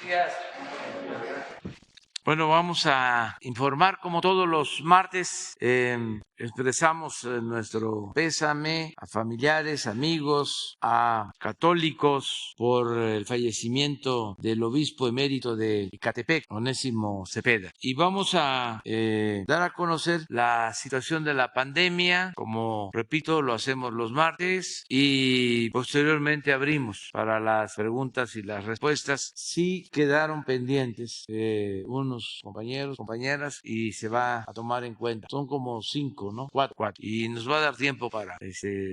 días. Bueno, vamos a informar como todos los martes. Expresamos nuestro pésame a familiares, amigos, a católicos por el fallecimiento del obispo emérito de Ecatepec, Onésimo Cepeda. Y vamos a dar a conocer la situación de la pandemia. Como repito, lo hacemos los martes y posteriormente abrimos para las preguntas y las respuestas. Sí quedaron pendientes unos compañeros, compañeras, y se va a tomar en cuenta. Son como 5, ¿no? 4. Y nos va a dar tiempo para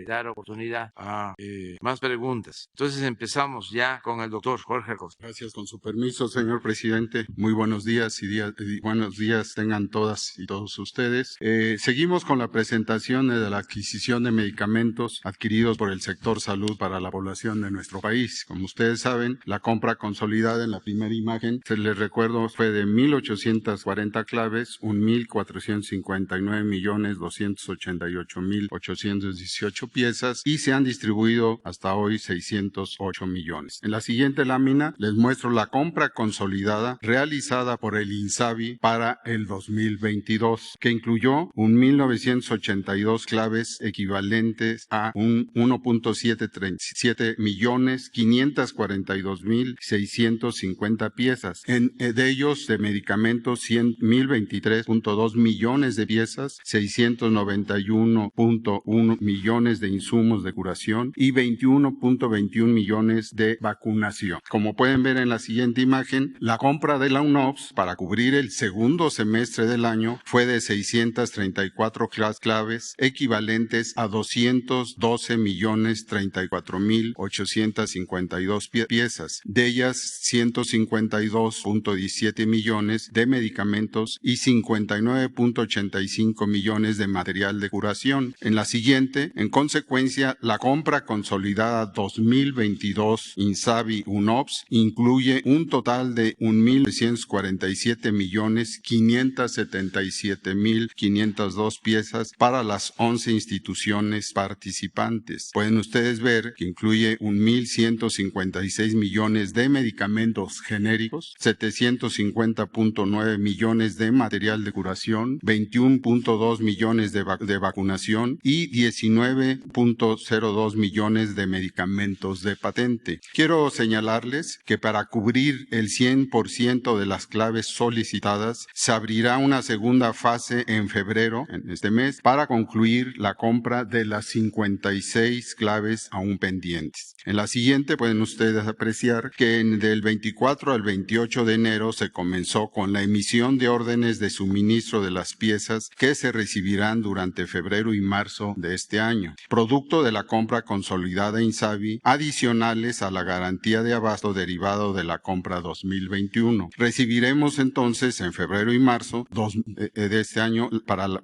dar oportunidad a más preguntas. Entonces empezamos ya con el doctor Jorge Acosta. Gracias, con su permiso, señor presidente. Muy buenos días y buenos días tengan todas y todos ustedes. Seguimos con la presentación de la adquisición de medicamentos adquiridos por el sector salud para la población de nuestro país. Como ustedes saben, la compra consolidada en la primera imagen, se les recuerdo, fue de 1,840 claves, 1,459,288,818 piezas y se han distribuido hasta hoy 608 millones. En la siguiente lámina les muestro la compra consolidada realizada por el INSABI para el 2022, que incluyó 1,982 claves equivalentes a 1,737 millones 542,650 piezas. De ellos, de medicamentos, 1,023.2 millones de piezas, 691.1 millones de insumos de curación y 21.21 millones de vacunación. Como pueden ver en la siguiente imagen, la compra de la UNOPS para cubrir el segundo semestre del año fue de 634 claves equivalentes a 212,034,852 piezas. De ellas, 152.17 millones de medicamentos y 59.85 millones de material de curación. En la siguiente, en consecuencia, la compra consolidada 2022 INSABI-UNOPS incluye un total de 1,947,577,502 piezas para las 11 instituciones participantes. Pueden ustedes ver que incluye 1,156 millones de medicamentos genéricos, 750.9 millones de material de curación, 21.2 millones de vacunación y 19.02 millones de medicamentos de patente. Quiero señalarles que para cubrir el 100% de las claves solicitadas, se abrirá una segunda fase en febrero, en este mes, para concluir la compra de las 56 claves aún pendientes. En la siguiente pueden ustedes apreciar que del 24 al 28 de enero se comenzó con la emisión de órdenes de suministro de las piezas que se recibirán durante febrero y marzo de este año, producto de la compra consolidada INSABI, adicionales a la garantía de abasto derivado de la compra 2021. Recibiremos entonces en febrero y marzo de este año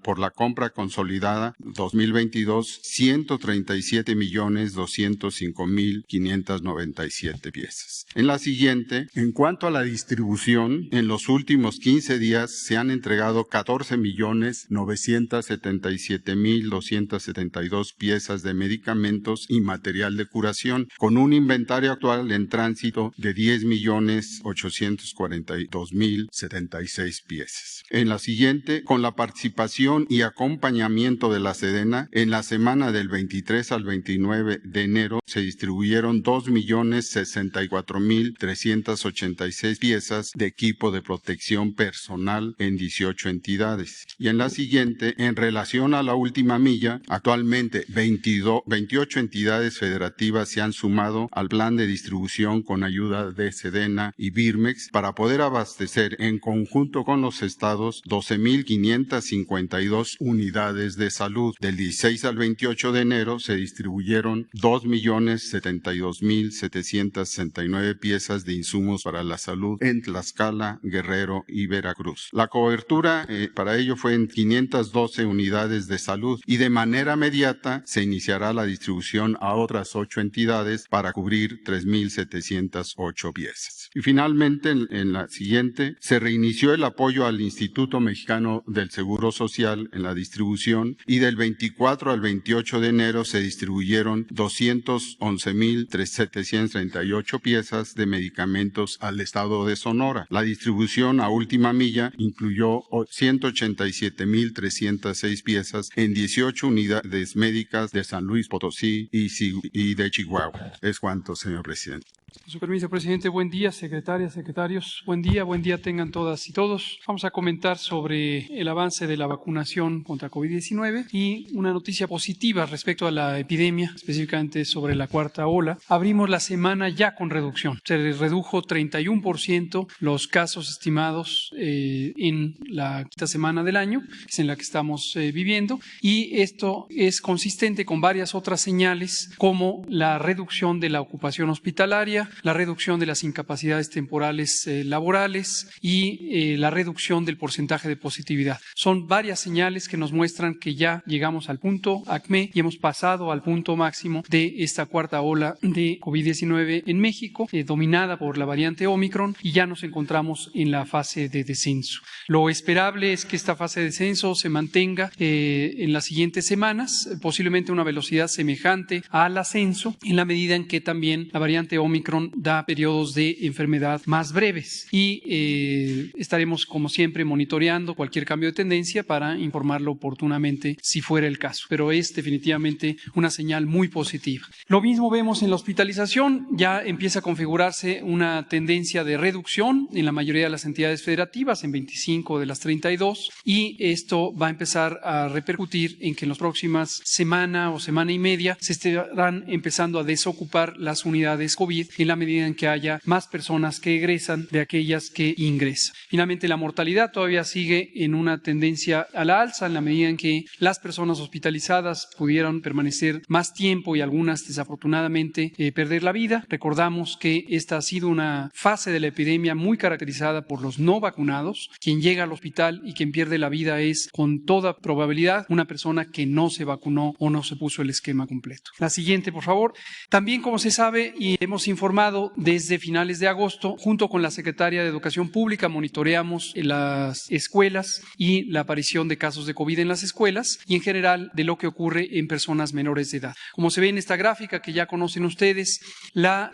por la compra consolidada 2022 137,205,597 piezas. En la siguiente, en cuanto a la distribución, en los últimos 15 días se han entregado 14,977,272 piezas de medicamentos y material de curación, con un inventario actual en tránsito de 10,842,076 piezas. En la siguiente, con la participación y acompañamiento de la Sedena, en la semana del 23 al 29 de enero se distribuyeron 2,064,386 piezas de equipo de protección personal en 18 entidades. Y en la siguiente, en relación a la última milla, actualmente 28 entidades federativas se han sumado al plan de distribución con ayuda de Sedena y Birmex para poder abastecer en conjunto con los estados 12,552 unidades de salud. Del 16 al 28 de enero se distribuyeron 2,072,769 piezas de insumos para la salud en Tlaxcala, Guerrero y Veracruz. La cobertura para ello fue en 512 14 unidades de salud y de manera inmediata se iniciará la distribución a otras 8 entidades para cubrir 3,708 piezas. Y finalmente, en la siguiente, se reinició el apoyo al Instituto Mexicano del Seguro Social en la distribución y del 24 al 28 de enero se distribuyeron 211,738 piezas de medicamentos al estado de Sonora. La distribución a última milla incluyó 187,306 piezas en 18 unidades médicas de San Luis Potosí y de Chihuahua. Es cuanto, señor presidente. Con su permiso, presidente, buen día, secretarias, secretarios, buen día tengan todas y todos. Vamos a comentar sobre el avance de la vacunación contra COVID-19 y una noticia positiva respecto a la epidemia, específicamente sobre la cuarta ola. Abrimos la semana ya con reducción. Se redujo 31% los casos estimados en la quinta semana del año, que es en la que estamos viviendo, y esto es consistente con varias otras señales como la reducción de la ocupación hospitalaria, la reducción de las incapacidades temporales laborales y la reducción del porcentaje de positividad. Son varias señales que nos muestran que ya llegamos al punto ACME y hemos pasado al punto máximo de esta cuarta ola de COVID-19 en México, dominada por la variante Omicron, y ya nos encontramos en la fase de descenso. Lo esperable es que esta fase de descenso se mantenga en las siguientes semanas, posiblemente a una velocidad semejante al ascenso, en la medida en que también la variante Omicron da periodos de enfermedad más breves y estaremos como siempre monitoreando cualquier cambio de tendencia para informarlo oportunamente si fuera el caso, pero es definitivamente una señal muy positiva. Lo mismo vemos en la hospitalización, ya empieza a configurarse una tendencia de reducción en la mayoría de las entidades federativas, en 25 de las 32, y esto va a empezar a repercutir en que en las próximas semana o semana y media se estarán empezando a desocupar las unidades COVID en la medida en que haya más personas que egresan de aquellas que ingresan. Finalmente, la mortalidad todavía sigue en una tendencia a la alza en la medida en que las personas hospitalizadas pudieron permanecer más tiempo y algunas desafortunadamente perder la vida. Recordamos que esta ha sido una fase de la epidemia muy caracterizada por los no vacunados. Quien llega al hospital y quien pierde la vida es con toda probabilidad una persona que no se vacunó o no se puso el esquema completo. La siguiente, por favor. También, como se sabe y hemos informado desde finales de agosto, junto con la Secretaría de Educación Pública, monitoreamos las escuelas y la aparición de casos de COVID en las escuelas y en general de lo que ocurre en personas menores de edad. Como se ve en esta gráfica que ya conocen ustedes, la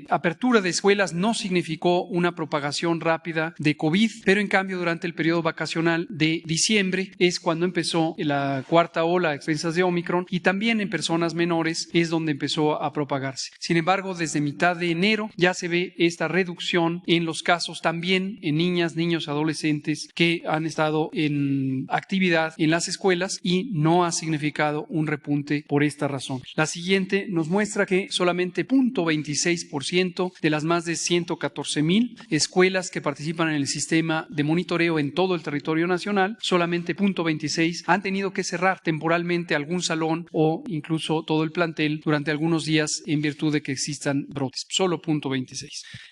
apertura de escuelas no significó una propagación rápida de COVID, pero en cambio durante el periodo vacacional de diciembre es cuando empezó la cuarta ola a expensas de Omicron y también en personas menores es donde empezó a propagarse. Sin embargo, desde mitad de enero ya se ve esta reducción en los casos también en niñas, niños, adolescentes que han estado en actividad en las escuelas y no ha significado un repunte por esta razón. La siguiente nos muestra que solamente 0.26% de las más de 114,000 escuelas que participan en el sistema de monitoreo en todo el territorio nacional, solamente 0.26 han tenido que cerrar temporalmente algún salón o incluso todo el plantel durante algunos días en virtud de que existan brotes, solo 0.26.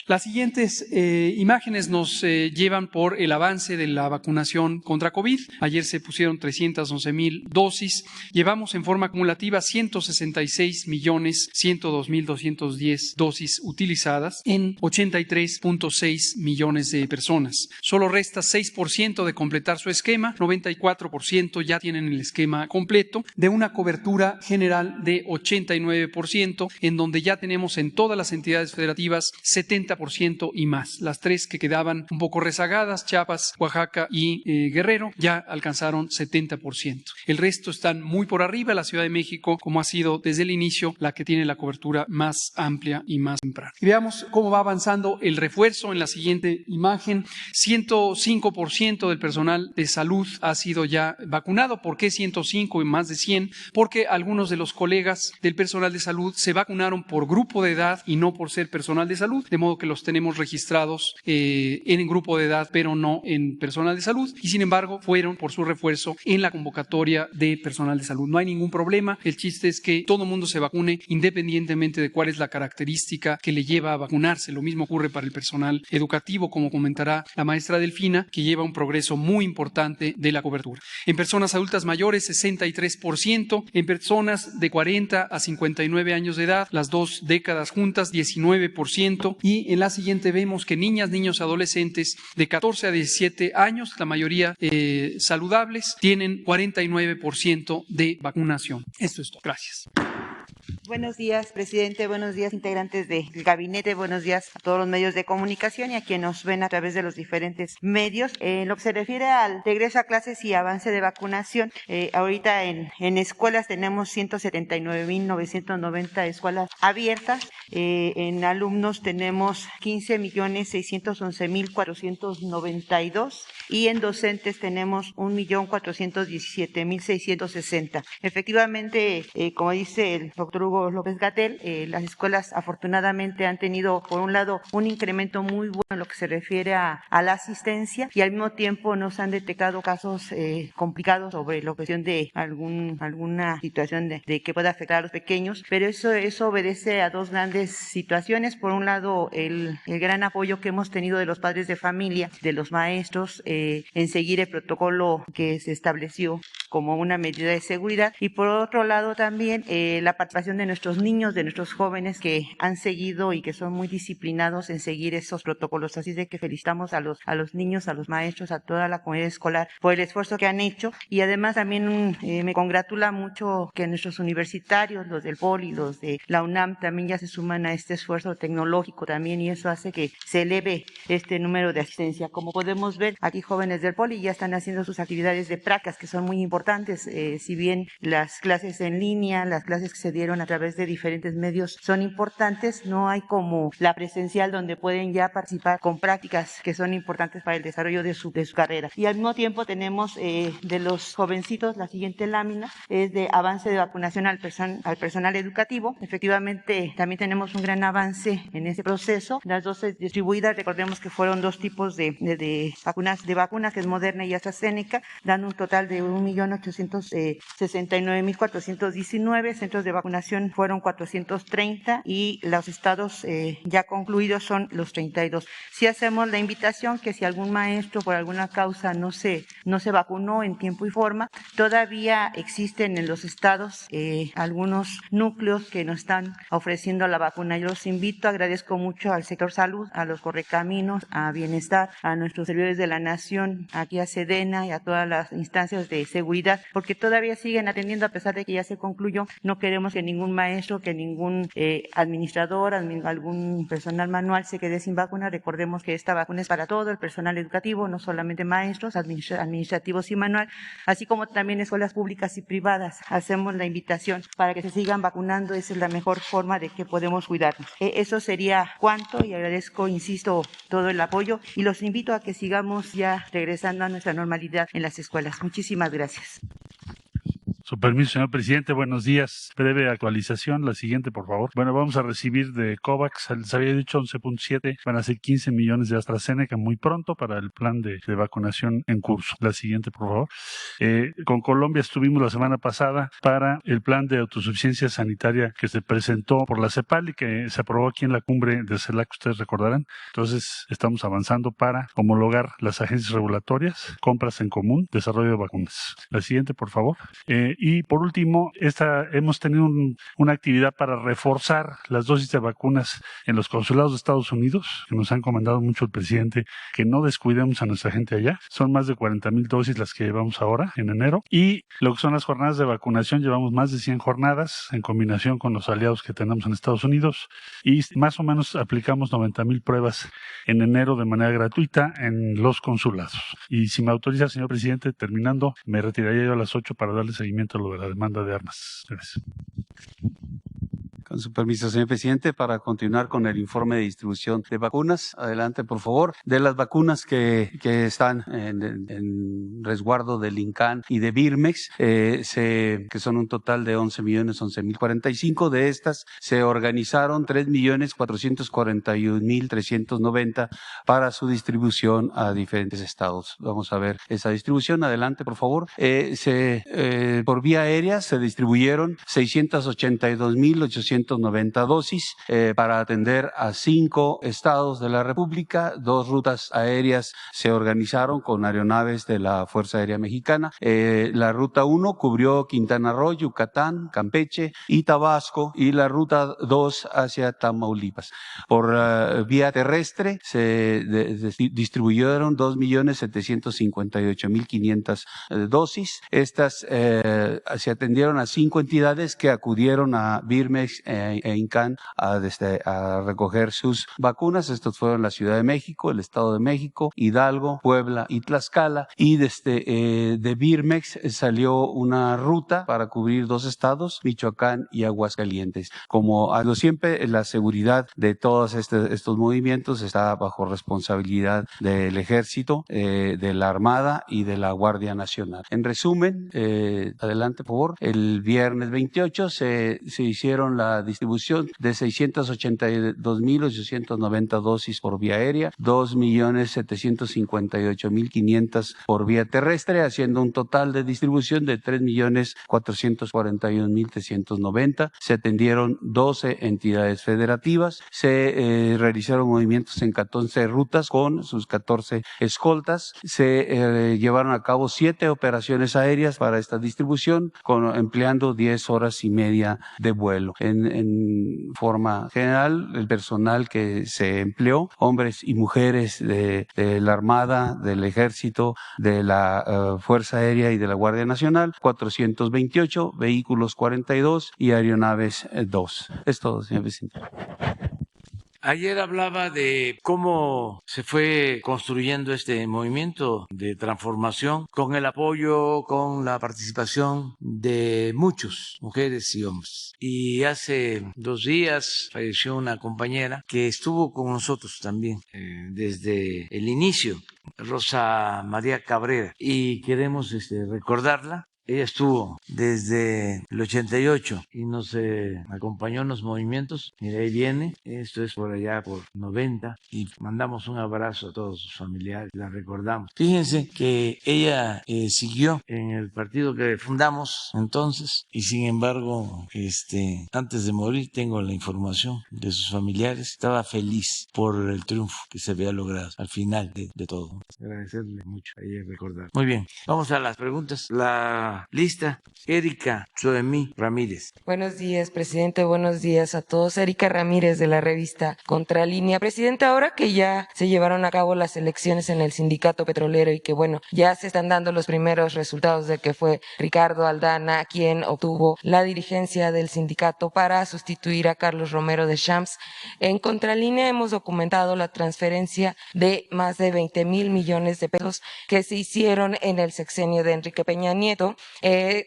Las siguientes imágenes nos llevan por el avance de la vacunación contra COVID. Ayer se pusieron 311,000 dosis. Llevamos en forma acumulativa 166,102,210 dosis utilizadas en 83,6 millones de personas. Solo resta 6% de completar su esquema, 94% ya tienen el esquema completo, de una cobertura general de 89%, en donde ya tenemos en todas las entidades federativas 70% y más. Las tres que quedaban un poco rezagadas, Chiapas, Oaxaca y Guerrero, ya alcanzaron 70%. El resto están muy por arriba. La Ciudad de México, como ha sido desde el inicio, la que tiene la cobertura más amplia y más temprana. Y veamos cómo va avanzando el refuerzo en la siguiente imagen. 105% del personal de salud ha sido ya vacunado. ¿Por qué 105 y más de 100? Porque algunos de los colegas del personal de salud se vacunaron por grupo de edad y no por ser personal de salud, de modo que los tenemos registrados en el grupo de edad, pero no en personal de salud, y sin embargo fueron por su refuerzo en la convocatoria de personal de salud. No hay ningún problema, el chiste es que todo mundo se vacune independientemente de cuál es la característica que le lleva a vacunarse. Lo mismo ocurre para el personal educativo, como comentará la maestra Delfina, que lleva un progreso muy importante de la cobertura. En personas adultas mayores, 63%, en personas de 40 a 59 años de edad, las 2 décadas juntas, 19%, y en la siguiente vemos que niñas, niños, adolescentes de 14 a 17 años, la mayoría saludables, tienen 49% de vacunación. Esto es todo. Gracias. Buenos días, presidente. Buenos días, integrantes del gabinete. Buenos días a todos los medios de comunicación y a quienes nos ven a través de los diferentes medios. En lo que se refiere al regreso a clases y avance de vacunación, ahorita en escuelas tenemos 179.990 escuelas abiertas. En alumnos tenemos 15.611.492 y en docentes tenemos 1.417.660. Efectivamente, como dice el doctor Hugo López-Gatell, las escuelas afortunadamente han tenido, por un lado, un incremento muy bueno en lo que se refiere a la asistencia y al mismo tiempo no se han detectado casos complicados sobre la cuestión de alguna situación de que pueda afectar a los pequeños, pero eso obedece a dos grandes situaciones. Por un lado, el gran apoyo que hemos tenido de los padres de familia, de los maestros, en seguir el protocolo que se estableció como una medida de seguridad, y por otro lado también la participación de nuestros niños, de nuestros jóvenes que han seguido y que son muy disciplinados en seguir esos protocolos. Así de que felicitamos a los niños, a los maestros, a toda la comunidad escolar por el esfuerzo que han hecho, y además también me congratula mucho que nuestros universitarios, los del POLI, los de la UNAM, también ya se suman a este esfuerzo tecnológico también, y eso hace que se eleve este número de asistencia. Como podemos ver, aquí jóvenes del POLI ya están haciendo sus actividades de prácticas, que son muy importantes. Si bien las clases en línea, las clases que se dieron a través de diferentes medios son importantes, no hay como la presencial donde pueden ya participar con prácticas que son importantes para el desarrollo de su carrera. Y al mismo tiempo tenemos de los jovencitos, la siguiente lámina es de avance de vacunación al personal educativo. Efectivamente, también tenemos un gran avance en ese proceso. Las dosis distribuidas, recordemos que fueron dos tipos de vacunas, que es Moderna y AstraZeneca, dando un total de 1.869.419. Centros de vacunación fueron 430 y los estados ya concluidos son los 32. Sí hacemos la invitación que si algún maestro por alguna causa no se vacunó en tiempo y forma, todavía existen en los estados algunos núcleos que nos están ofreciendo la vacuna. Yo los invito, agradezco mucho al sector salud, a los Correcaminos, a Bienestar, a nuestros servidores de la Nación, aquí a Sedena y a todas las instancias de seguridad, porque todavía siguen atendiendo a pesar de que ya se concluyó. No queremos que ningún maestro, que ningún administrador, algún personal manual se quede sin vacuna. Recordemos que esta vacuna es para todo el personal educativo, no solamente maestros, administrativos y manual, así como también escuelas públicas y privadas. Hacemos la invitación para que se sigan vacunando. Esa es la mejor forma de que podemos cuidarnos. Eso sería cuanto, y agradezco, insisto, todo el apoyo y los invito a que sigamos ya regresando a nuestra normalidad en las escuelas. Muchísimas gracias. Su permiso, señor presidente. Buenos días. Breve actualización. La siguiente, por favor. Bueno, vamos a recibir de COVAX, les había dicho 11.7, van a ser 15 millones de AstraZeneca muy pronto para el plan de vacunación en curso. La siguiente, por favor. Con Colombia estuvimos la semana pasada para el plan de autosuficiencia sanitaria que se presentó por la CEPAL y que se aprobó aquí en la cumbre de CELAC, ustedes recordarán. Entonces, estamos avanzando para homologar las agencias regulatorias, compras en común, desarrollo de vacunas. La siguiente, por favor. Y por último, hemos tenido una actividad para reforzar las dosis de vacunas en los consulados de Estados Unidos, que nos ha encomendado mucho el presidente, que no descuidemos a nuestra gente allá. Son más de 40,000 dosis las que llevamos ahora en enero. Y lo que son las jornadas de vacunación, llevamos más de 100 jornadas en combinación con los aliados que tenemos en Estados Unidos. Y más o menos aplicamos 90,000 pruebas en enero de manera gratuita en los consulados. Y si me autoriza, señor presidente, terminando, me retiraría yo a las 8 para darle seguimiento a lo de la demanda de armas. Gracias. Con su permiso, señor presidente, para continuar con el informe de distribución de vacunas. Adelante, por favor. De las vacunas que están en resguardo del INCAN y de Birmex, que son un total de 11.011.045. De estas se organizaron 3.441.390 para su distribución a diferentes estados. Vamos a ver esa distribución. Adelante, por favor. Por vía aérea se distribuyeron 682.890 dosis para atender a 5 estados de la República. 2 rutas aéreas se organizaron con aeronaves de la Fuerza Aérea Mexicana. La ruta 1 cubrió Quintana Roo, Yucatán, Campeche y Tabasco, y la ruta 2 hacia Tamaulipas. Por vía terrestre se distribuyeron 2.758.500 dosis. Estas se atendieron a 5 entidades que acudieron a Birmex e INCAN a recoger sus vacunas. Estos fueron la Ciudad de México, el Estado de México, Hidalgo, Puebla y Tlaxcala. Y de Birmex salió una ruta para cubrir 2 estados, Michoacán y Aguascalientes. Como hablo siempre, la seguridad de todos estos movimientos está bajo responsabilidad del Ejército, de la Armada y de la Guardia Nacional. En resumen, adelante por favor, el viernes 28 se hicieron la distribución de 682.890 dosis por vía aérea, 2.758.500 por vía terrestre, haciendo un total de distribución de 3.441.390. Se atendieron 12 entidades federativas, se realizaron movimientos en 14 rutas con sus 14 escoltas, se llevaron a cabo 7 operaciones aéreas para esta distribución, empleando 10 horas y media de vuelo. En forma general, el personal que se empleó, hombres y mujeres de la Armada, del Ejército, de la Fuerza Aérea y de la Guardia Nacional, 428, vehículos 42 y aeronaves 2. Es todo, señor presidente. Ayer hablaba de cómo se fue construyendo este movimiento de transformación con el apoyo, con la participación de muchos, mujeres y hombres. Y hace 2 días falleció una compañera que estuvo con nosotros también desde el inicio, Rosa María Cabrera, y queremos recordarla. Ella estuvo desde el 88 y nos acompañó en los movimientos. Mira, ahí viene, esto es por allá por 90, y mandamos un abrazo a todos sus familiares, la recordamos. Fíjense que ella siguió en el partido que fundamos entonces, y sin embargo, antes de morir, tengo la información de sus familiares, estaba feliz por el triunfo que se había logrado al final de todo. Agradecerle mucho a ella, recordar. Muy bien, vamos a las preguntas. La lista, Erika Zoemí Ramírez. Buenos días, presidente. Buenos días a todos. Erika Ramírez, de la revista Contralínea. Presidente, ahora que ya se llevaron a cabo las elecciones en el sindicato petrolero y que, ya se están dando los primeros resultados de que fue Ricardo Aldana quien obtuvo la dirigencia del sindicato para sustituir a Carlos Romero de Champs, en Contralínea hemos documentado la transferencia de más de 20,000 millones de pesos que se hicieron en el sexenio de Enrique Peña Nieto,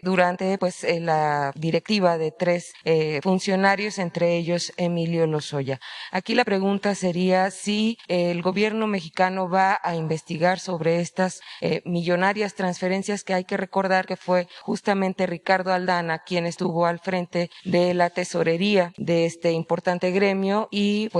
durante la directiva de 3 funcionarios, entre ellos Emilio Lozoya. Aquí la pregunta sería si el gobierno mexicano va a investigar sobre estas millonarias transferencias, que hay que recordar que fue justamente Ricardo Aldana quien estuvo al frente de la tesorería de este importante gremio, y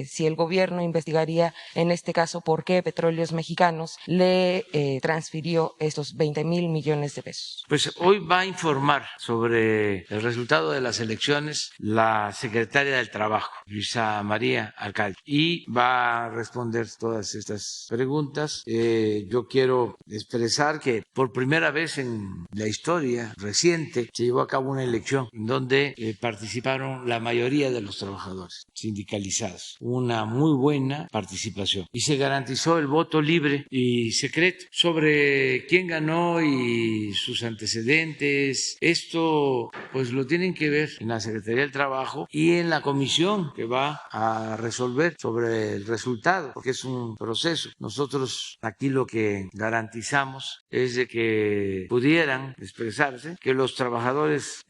si el gobierno investigaría en este caso por qué Petróleos Mexicanos le transfirió estos 20,000 millones de pesos. Pues hoy va a informar sobre el resultado de las elecciones la secretaria del Trabajo, Luisa María Alcalde, y va a responder todas estas preguntas. Yo quiero expresar que por primera vez en la historia reciente se llevó a cabo una elección en donde participaron la mayoría de los trabajadores sindicalizados. Una muy buena participación y se garantizó el voto libre y secreto sobre quién ganó y sus antecedentes. Esto pues lo tienen que ver en la Secretaría del Trabajo y en la comisión que va a resolver sobre el resultado, porque es un proceso. Nosotros aquí lo que garantizamos es de que pudieran expresarse, que los trabajadores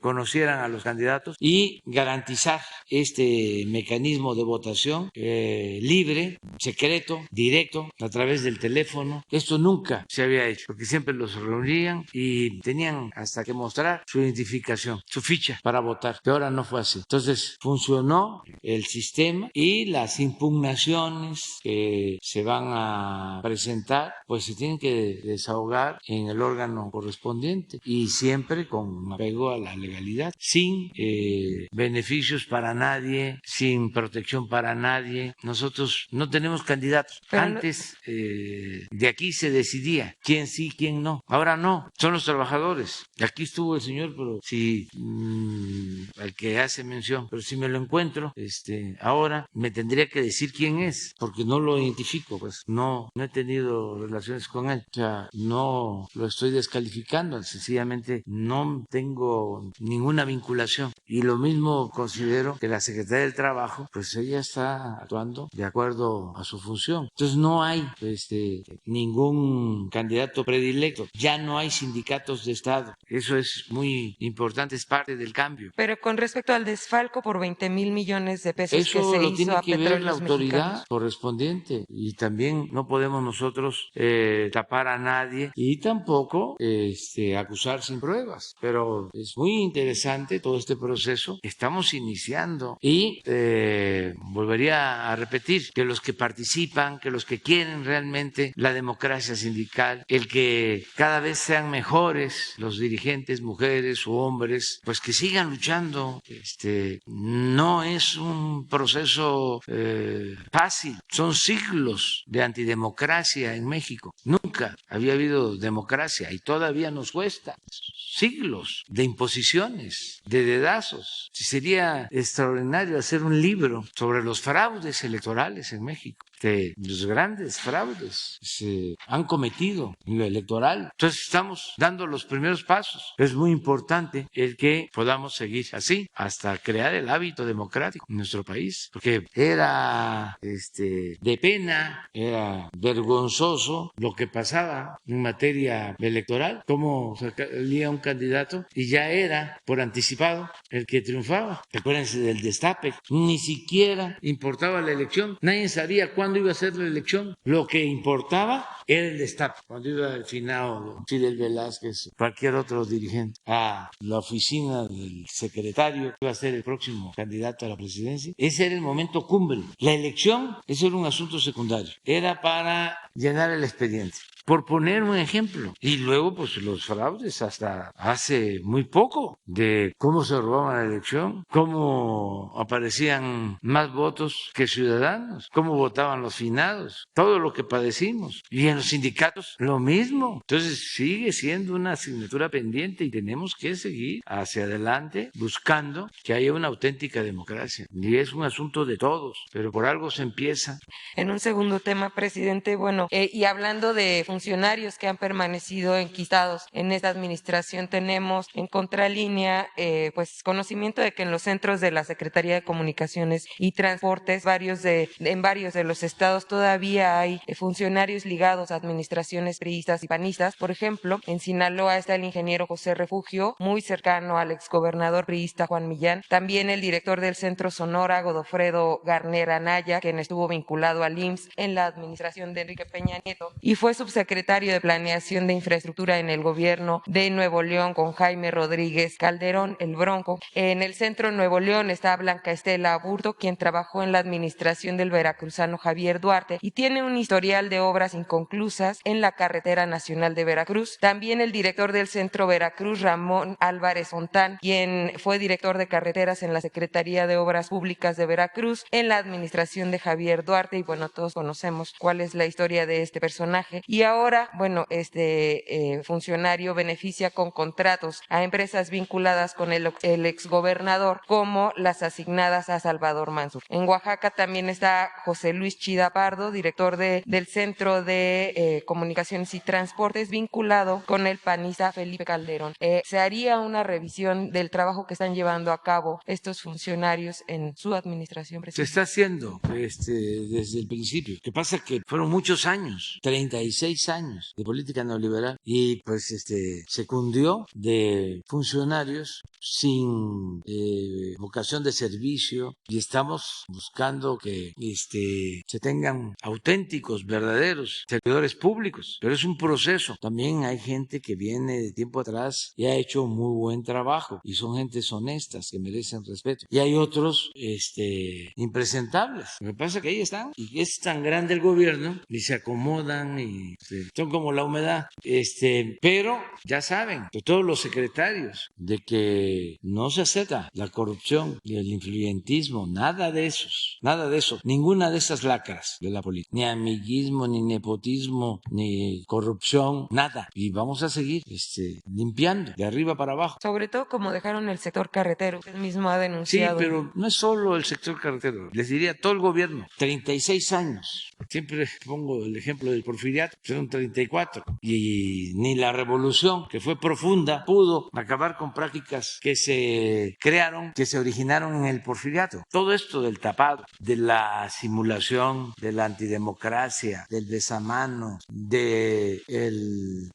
conocieran a los candidatos y garantizar este mecanismo de votación libre, secreto, directo, a través del teléfono. Esto nunca se había hecho, porque siempre los reunían y tenían hasta que mostrar su identificación, su ficha para votar, que ahora no fue así. Entonces funcionó el sistema y las impugnaciones que se van a presentar, pues se tienen que desahogar en el órgano correspondiente y siempre con apego a la legalidad, sin beneficios para nadie, sin protección para nadie. Nosotros no tenemos candidatos. Pero antes de aquí se decidía quién sí, quién no. Ahora no, son los trabajadores. Aquí estuvo el señor, pero si al que hace mención, pero si me lo encuentro, ahora me tendría que decir quién es, porque no lo identifico, pues no he tenido relaciones con él. O sea, no lo estoy descalificando, sencillamente no tengo ninguna vinculación. Y lo mismo considero que la Secretaría del Trabajo, pues ella está actuando de acuerdo a su función. Entonces no hay ningún candidato predilecto, ya no hay sindicatos de Estado. Eso es muy importante, es parte del cambio. Pero con respecto al desfalco por 20,000 millones de pesos que Eso se lo hizo tiene a que ver la Petróleos autoridad Mexicanos. correspondiente y también no podemos nosotros tapar a nadie y tampoco acusar sin pruebas. Pero es muy interesante todo este proceso. Estamos iniciando y volvería a repetir que los que participan, que los que quieren realmente la democracia sindical, el que cada vez sean mejores los dirigentes, mujeres o hombres, pues que sigan luchando. No es un proceso fácil, son siglos de antidemocracia en México. Nunca había habido democracia y todavía nos cuesta. Siglos de imposiciones, de dedazos. Sería extraordinario hacer un libro sobre los fraudes electorales en México. Los grandes fraudes se han cometido en lo electoral. Entonces estamos dando los primeros pasos. Es muy importante el que podamos seguir así hasta crear el hábito democrático en nuestro país, porque era de pena, era vergonzoso lo que pasaba en materia electoral, cómo salía un candidato y ya era por anticipado el que triunfaba. Acuérdense del destape, ni siquiera importaba la elección, nadie sabía cuándo iba a ser la elección, lo que importaba era el destape. Cuando iba el finado Fidel Velázquez, cualquier otro dirigente, a la oficina del secretario que iba a ser el próximo candidato a la presidencia, ese era el momento cumbre. La elección, ese era un asunto secundario, era para llenar el expediente. Por poner un ejemplo. Y luego, pues los fraudes hasta hace muy poco, de cómo se robaba la elección, cómo aparecían más votos que ciudadanos, cómo votaban los finados, todo lo que padecimos. Y en los sindicatos, lo mismo. Entonces, sigue siendo una asignatura pendiente y tenemos que seguir hacia adelante buscando que haya una auténtica democracia. Y es un asunto de todos, pero por algo se empieza. En un segundo tema, presidente, y hablando de funcionarios que han permanecido enquistados en esta administración, tenemos en contralínea pues conocimiento de que en los centros de la Secretaría de Comunicaciones y Transportes, en varios de los estados todavía hay funcionarios ligados a administraciones priistas y panistas. Por ejemplo, en Sinaloa está el ingeniero José Refugio, muy cercano al exgobernador priista Juan Millán, también el director del Centro Sonora, Godofredo Garner Anaya, quien estuvo vinculado al IMSS en la administración de Enrique Peña Nieto y fue subsecretario de Planeación de Infraestructura en el gobierno de Nuevo León con Jaime Rodríguez Calderón, el Bronco. En el centro de Nuevo León está Blanca Estela Aburto, quien trabajó en la administración del veracruzano Javier Duarte y tiene un historial de obras inconclusas en la Carretera Nacional de Veracruz. También el director del Centro Veracruz, Ramón Álvarez Fontán, quien fue director de carreteras en la Secretaría de Obras Públicas de Veracruz en la administración de Javier Duarte, y bueno, todos conocemos cuál es la historia de este personaje. Y ahora, este funcionario beneficia con contratos a empresas vinculadas con el exgobernador, como las asignadas a Salvador Mansur. En Oaxaca también está José Luis Chida Pardo, director del Centro de de Comunicaciones y Transportes vinculado con el panista Felipe Calderón. ¿Se haría una revisión del trabajo que están llevando a cabo estos funcionarios en su administración, Se presidente? está haciendo desde el principio. Lo que pasa es que fueron muchos años, 36 años de política neoliberal, y pues se cundió de funcionarios sin vocación de servicio, y estamos buscando que se tengan auténticos, verdaderos servidores públicos. Pero es un proceso. También hay gente que viene de tiempo atrás y ha hecho muy buen trabajo, y son gentes honestas que merecen respeto. Y hay otros impresentables. Lo que pasa es que ahí están, y es tan grande el gobierno y se acomodan y son como la humedad. Pero ya saben, de todos los secretarios, de que no se acepta la corrupción y el influyentismo, nada de esos, nada de eso, ninguna de esas lacras de la política, ni amiguismo, ni nepotismo, ni corrupción, nada. Y vamos a seguir limpiando de arriba para abajo. Sobre todo como dejaron el sector carretero, usted mismo ha Sí, denunciado. pero no es solo el sector carretero, les diría todo el gobierno, 36 años. Siempre pongo el ejemplo del porfiriato, fueron 34, y ni la revolución, que fue profunda, pudo acabar con prácticas que se crearon, que se originaron en el porfiriato. Todo esto del tapado, de la simulación, de la antidemocracia, del desamano, del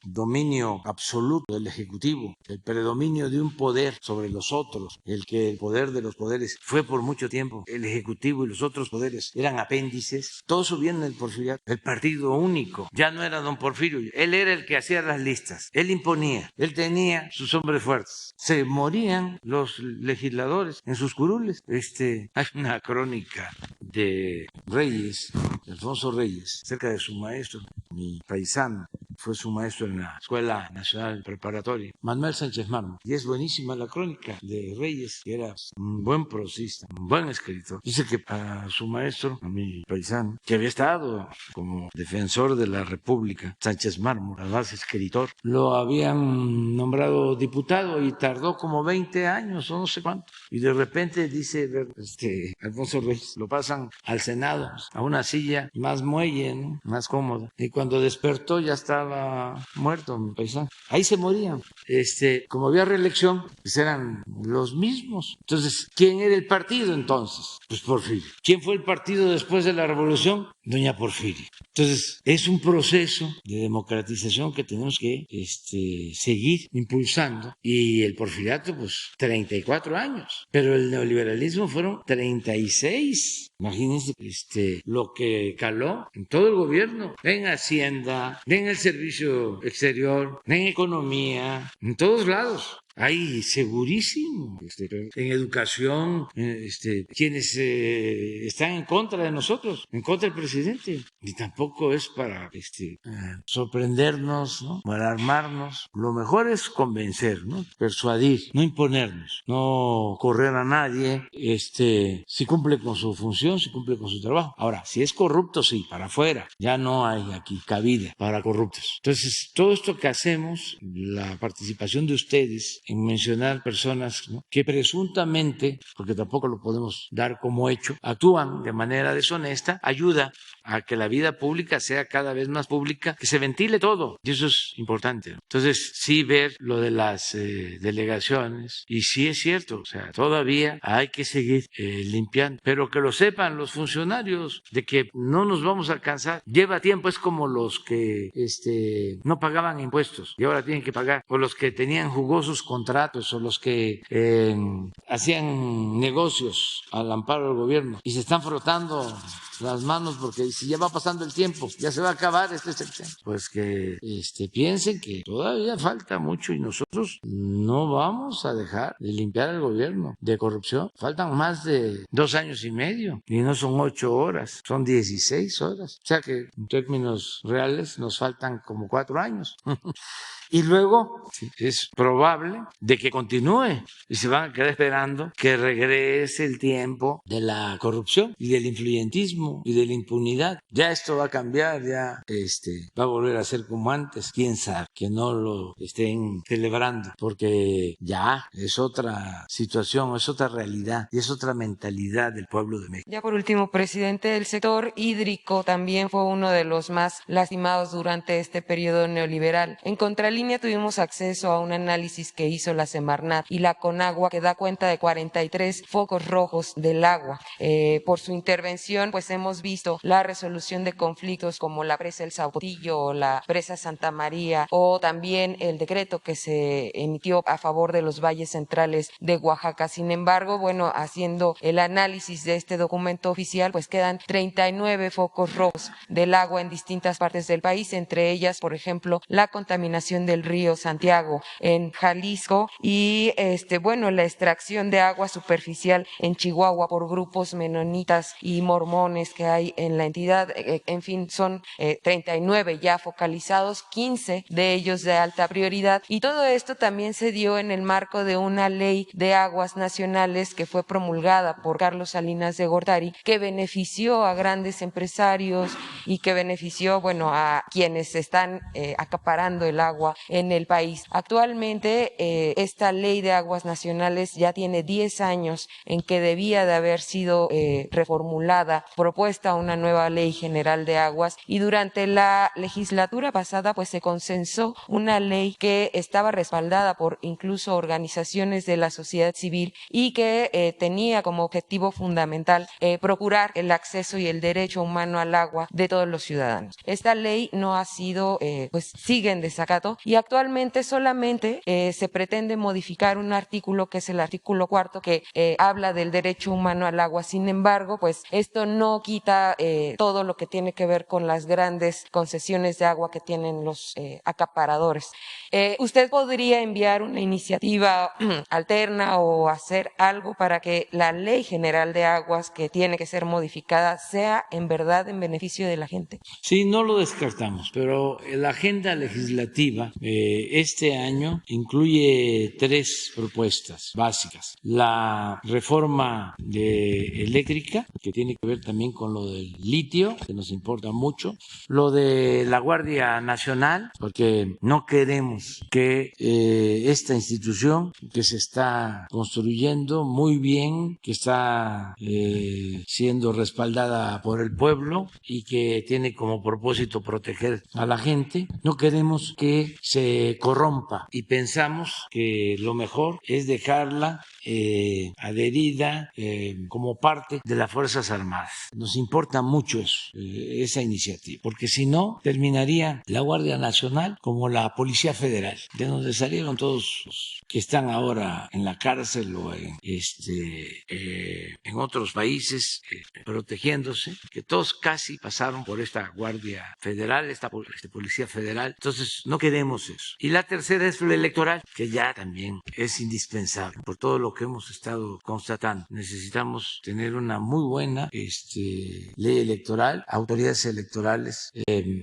dominio absoluto del Ejecutivo, el predominio de un poder sobre los otros, el poder de los poderes fue por mucho tiempo el Ejecutivo y los otros poderes eran apéndices. Todo eso viene del porfiriato. El partido único ya no era don Porfirio, él era el que hacía las listas, él imponía, él tenía sus hombres fuertes. Se morían los legisladores en sus curules. Hay una crónica de Reyes, de Alfonso Reyes, cerca de su maestro, mi paisano, fue su maestro en la Escuela Nacional Preparatoria, Manuel Sánchez Mármol. Y es buenísima la crónica de Reyes, que era un buen prosista, un buen escritor. Dice que a su maestro, a mi paisano, que había estado como defensor de la República, Sánchez Mármol, además escritor, lo habían nombrado diputado y tardó como 20 años o no sé cuánto. Y de repente dice Alfonso Reyes, lo pasan al Senado, a una silla más muelle, ¿no?, más cómoda. Y cuando despertó ya estaba muerto mi paisano. Ahí se morían. Como había reelección, pues eran los mismos. Entonces, ¿quién era el partido entonces? Pues Porfirio. ¿Quién fue el partido después de la revolución? Doña Porfirio. Entonces, es un proceso de democratización que tenemos que seguir impulsando. Y el porfiriato, pues, 34 años. Pero el neoliberalismo fueron 36. Imagínense lo que caló en todo el gobierno, en Hacienda, en el servicio exterior, en economía, en todos lados. Hay segurísimo. En educación, quienes están en contra de nosotros, en contra del presidente. Y tampoco es para sorprendernos, ¿no?, para alarmarnos. Lo mejor es convencer, ¿no?, persuadir, no imponernos, no correr a nadie. Si cumple con su función, si cumple con su trabajo. Ahora, si es corrupto, sí, para afuera. Ya no hay aquí cabida para corruptos. Entonces, todo esto que hacemos, la participación de ustedes en mencionar personas, ¿no?, que presuntamente, porque tampoco lo podemos dar como hecho, actúan de manera deshonesta, ayuda a que la vida pública sea cada vez más pública, que se ventile todo, y eso es importante. Entonces, sí ver lo de las delegaciones, y sí es cierto, o sea, todavía hay que seguir limpiando, pero que lo sepan los funcionarios, de que no nos vamos a alcanzar. Lleva tiempo, es como los que no pagaban impuestos y ahora tienen que pagar, o los que tenían jugosos contratos, o los que hacían negocios al amparo del gobierno y se están frotando las manos porque si ya va pasando el tiempo, ya se va a acabar este sexenio. Pues que piensen que todavía falta mucho y nosotros no vamos a dejar de limpiar el gobierno de corrupción. Faltan más de 2 años y medio y no son 8 horas, son 16 horas. O sea que en términos reales nos faltan como 4 años. Y luego es probable preocupan de que continúe y se van a quedar esperando que regrese el tiempo de la corrupción y del influyentismo y de la impunidad. Ya esto va a cambiar, ya va a volver a ser como antes. Quién sabe, que no lo estén celebrando, porque ya es otra situación, es otra realidad y es otra mentalidad del pueblo de México. Ya por último, presidente, el sector hídrico también fue uno de los más lastimados durante este periodo neoliberal. En Contralínea tuvimos acceso a un análisis que hizo la Semarnat y la Conagua que da cuenta de 43 focos rojos del agua. Por su intervención, pues hemos visto la resolución de conflictos como la presa El Sautillo o la presa Santa María, o también el decreto que se emitió a favor de los valles centrales de Oaxaca. Sin embargo, bueno, haciendo el análisis de este documento oficial, pues quedan 39 focos rojos del agua en distintas partes del país, entre ellas, por ejemplo, la contaminación del río Santiago en Jalisco y bueno, la extracción de agua superficial en Chihuahua por grupos menonitas y mormones que hay en la entidad. En fin, son 39 ya focalizados, 15 de ellos de alta prioridad, y todo esto también se dio en el marco de una ley de aguas nacionales que fue promulgada por Carlos Salinas de Gortari, que benefició a grandes empresarios y que benefició, bueno, a quienes están acaparando el agua en el país. Actualmente, esta ley de aguas nacionales ya tiene 10 años en que debía de haber sido reformulada, propuesta una nueva ley general de aguas, y durante la legislatura pasada pues se consensó una ley que estaba respaldada por incluso organizaciones de la sociedad civil y que tenía como objetivo fundamental procurar el acceso y el derecho humano al agua de todos los ciudadanos. Esta ley no ha sido, pues sigue en desacato, y actualmente solamente se pretende modificar un artículo que es el artículo 4 que habla del derecho humano al agua. Sin embargo, pues esto no quita todo lo que tiene que ver con las grandes concesiones de agua que tienen los acaparadores. ¿Usted podría enviar una iniciativa alterna o hacer algo para que la Ley General de Aguas, que tiene que ser modificada, sea en verdad en beneficio de la gente? Sí, no lo descartamos, pero la agenda legislativa este año incluye 3 propuestas básicas. La reforma eléctrica, que tiene que ver también con lo del litio, que nos importa mucho. Lo de la Guardia Nacional, porque no queremos que esta institución que se está construyendo muy bien, que está siendo respaldada por el pueblo y que tiene como propósito proteger a la gente, no queremos que se corrompa, y pensamos que lo mejor es dejarla adherida como parte de las Fuerzas Armadas. Nos importa mucho eso, esa iniciativa, porque si no terminaría la Guardia Nacional como la Policía Federal, de donde salieron todos los que están ahora en la cárcel o en otros países protegiéndose, que todos casi pasaron por esta Guardia Federal, esta Policía Federal. Entonces no queremos eso. Y la tercera es lo electoral, que ya también es indispensable por todo lo que hemos estado constatando. Necesitamos tener una muy buena ley electoral, autoridades electorales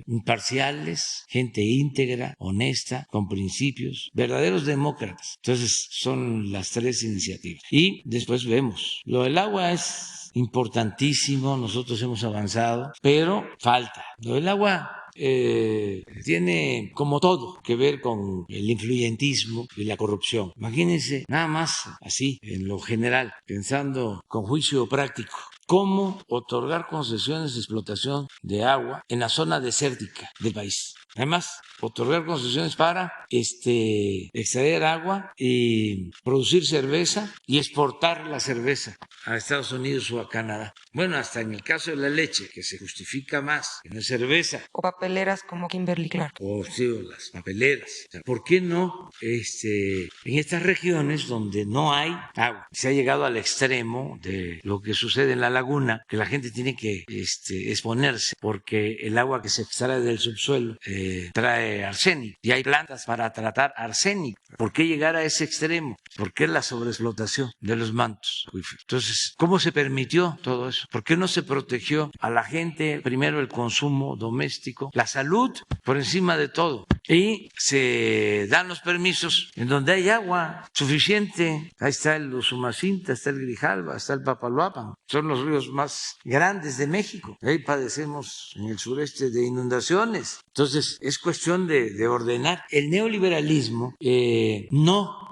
imparciales, gente íntegra, honesta, con principios, verdaderos demócratas. Entonces son las 3 iniciativas. Y después vemos. Lo del agua es importantísimo, nosotros hemos avanzado, pero falta. Lo del agua tiene como todo que ver con el influyentismo y la corrupción. Imagínense nada más así, en lo general, pensando con juicio práctico, cómo otorgar concesiones de explotación de agua en la zona desértica del país. Además, otorgar concesiones para extraer agua y producir cerveza y exportar la cerveza a Estados Unidos o a Canadá. Bueno, hasta en el caso de la leche, que se justifica más que no es cerveza. O papeleras como Kimberly Clark. O sí, o las papeleras. O sea, ¿por qué no en estas regiones donde no hay agua? Se ha llegado al extremo de lo que sucede en la laguna, que la gente tiene que exponerse porque el agua que se extrae del subsuelo trae arsénico, y hay plantas para tratar arsénico. ¿Por qué llegar a ese extremo? ¿Por qué la sobreexplotación de los mantos? Entonces, ¿cómo se permitió todo eso? ¿Por qué no se protegió a la gente? Primero el consumo doméstico, la salud por encima de todo. y se dan los permisos en donde hay agua suficiente. Ahí está el Usumacinta, está el Grijalva, está el Papaloapan. Son los ríos más grandes de México. Ahí padecemos en el sureste de inundaciones. Entonces, es cuestión de ordenar. El neoliberalismo no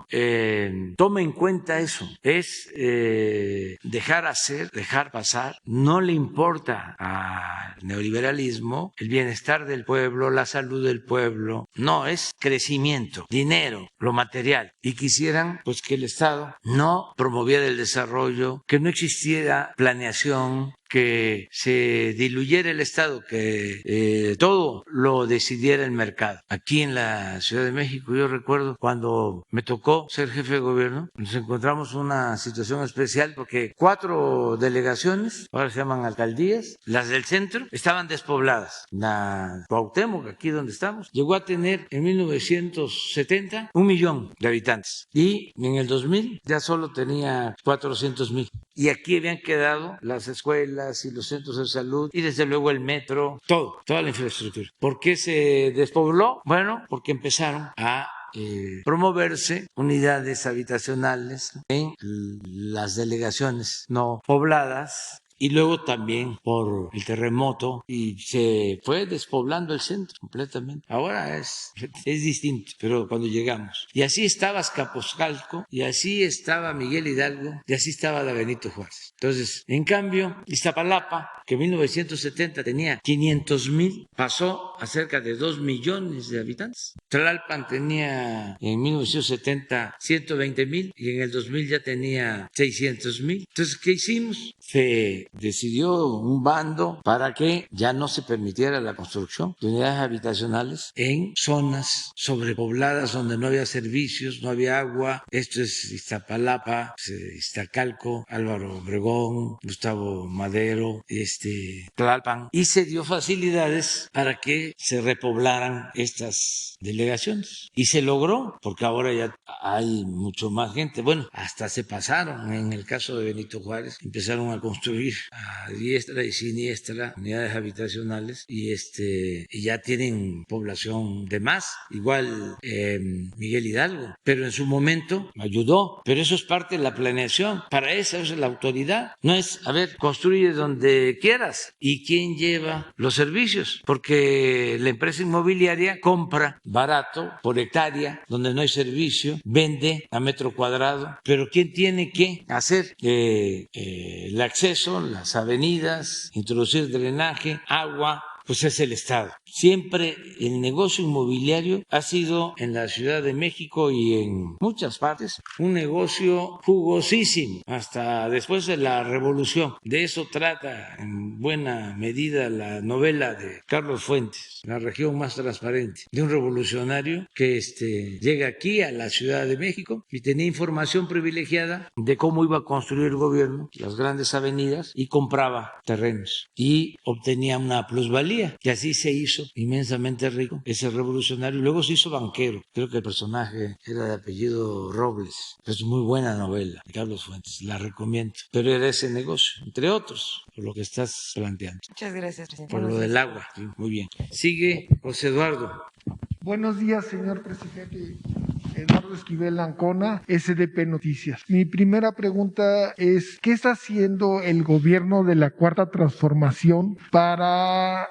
toma en cuenta eso. Es dejar hacer, dejar pasar. No le importa al neoliberalismo el bienestar del pueblo, la salud del pueblo. No, es crecimiento, dinero, lo material. Y quisieran pues que el Estado no promoviera el desarrollo, que no existiera planeación, que se diluyera el Estado, que todo lo decidiera el mercado. Aquí en la Ciudad de México, yo recuerdo cuando me tocó ser jefe de gobierno, nos encontramos una situación especial porque 4 delegaciones, ahora se llaman alcaldías, las del centro, estaban despobladas. La Cuauhtémoc, aquí donde estamos, llegó a tener en 1970 1 millón de habitantes y en el 2000 ya solo tenía 400,000. Y aquí habían quedado las escuelas y los centros de salud y desde luego el metro, toda la infraestructura. ¿Por qué se despobló? Bueno, porque empezaron a promoverse unidades habitacionales en las delegaciones no pobladas. Y luego también por el terremoto y se fue despoblando el centro completamente. Ahora es distinto, pero cuando llegamos. Y así estaba Azcapotzalco, y así estaba Miguel Hidalgo, y así estaba la Benito Juárez. Entonces, en cambio, Iztapalapa, que en 1970 tenía 500,000, pasó a cerca de 2 millones de habitantes. Tlalpan tenía en 1970 120,000 y en el 2000 ya tenía 600,000. Entonces, ¿qué hicimos? Se decidió un bando para que ya no se permitiera la construcción de unidades habitacionales en zonas sobrepobladas donde no había servicios, no había agua. Esto es Iztapalapa, Iztacalco, Álvaro Obregón, Gustavo Madero, Tlalpan, y se dio facilidades para que se repoblaran estas delegaciones y se logró porque ahora ya hay mucho más gente. Bueno, hasta se pasaron en el caso de Benito Juárez, empezaron a construir a diestra y siniestra unidades habitacionales y ya tienen población de más, igual Miguel Hidalgo, pero en su momento ayudó, pero eso es parte de la planeación, para eso es la autoridad, no es, a ver, construye donde quieras. ¿Y quién lleva los servicios? Porque la empresa inmobiliaria compra barato por hectárea, donde no hay servicio, vende a metro cuadrado, pero ¿quién tiene que hacer el acceso, las avenidas, introducir drenaje, agua? Pues es el Estado. Siempre el negocio inmobiliario ha sido en la Ciudad de México y en muchas partes un negocio jugosísimo, hasta después de la Revolución. De eso trata en buena medida la novela de Carlos Fuentes, La región más transparente, de un revolucionario que llega aquí a la Ciudad de México y tenía información privilegiada de cómo iba a construir el gobierno, las grandes avenidas, y compraba terrenos y obtenía una plusvalía. Y así se hizo inmensamente rico ese revolucionario. Luego se hizo banquero. Creo que el personaje era de apellido Robles. Es muy buena novela de Carlos Fuentes. La recomiendo. Pero era ese negocio, entre otros, por lo que estás planteando. Muchas gracias, presidente. Por lo del agua. Sí, muy bien. Sigue José Eduardo. Buenos días, señor presidente. Eduardo Esquivel Ancona, SDP Noticias. Mi primera pregunta es, ¿qué está haciendo el gobierno de la Cuarta Transformación para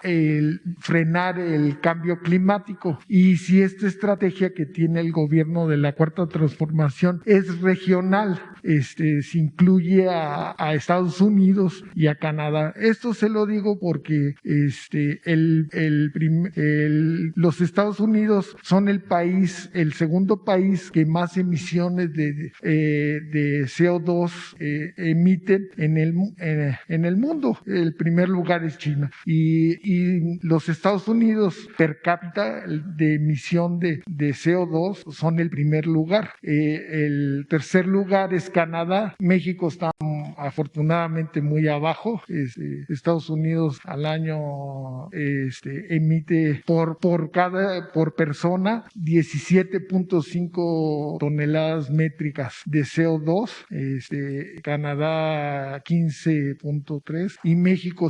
frenar el cambio climático? Y si esta estrategia que tiene el gobierno de la Cuarta Transformación es regional, si incluye a Estados Unidos y a Canadá. Esto se lo digo porque los Estados Unidos son el segundo país que más emisiones de CO2 emiten en el mundo. El primer lugar es China. Y los Estados Unidos per cápita de emisión de CO2 son el primer lugar. El tercer lugar es Canadá. México está afortunadamente muy abajo. Estados Unidos al año emite por persona 17.5 3.5 toneladas métricas de CO2, Canadá 15.3 y México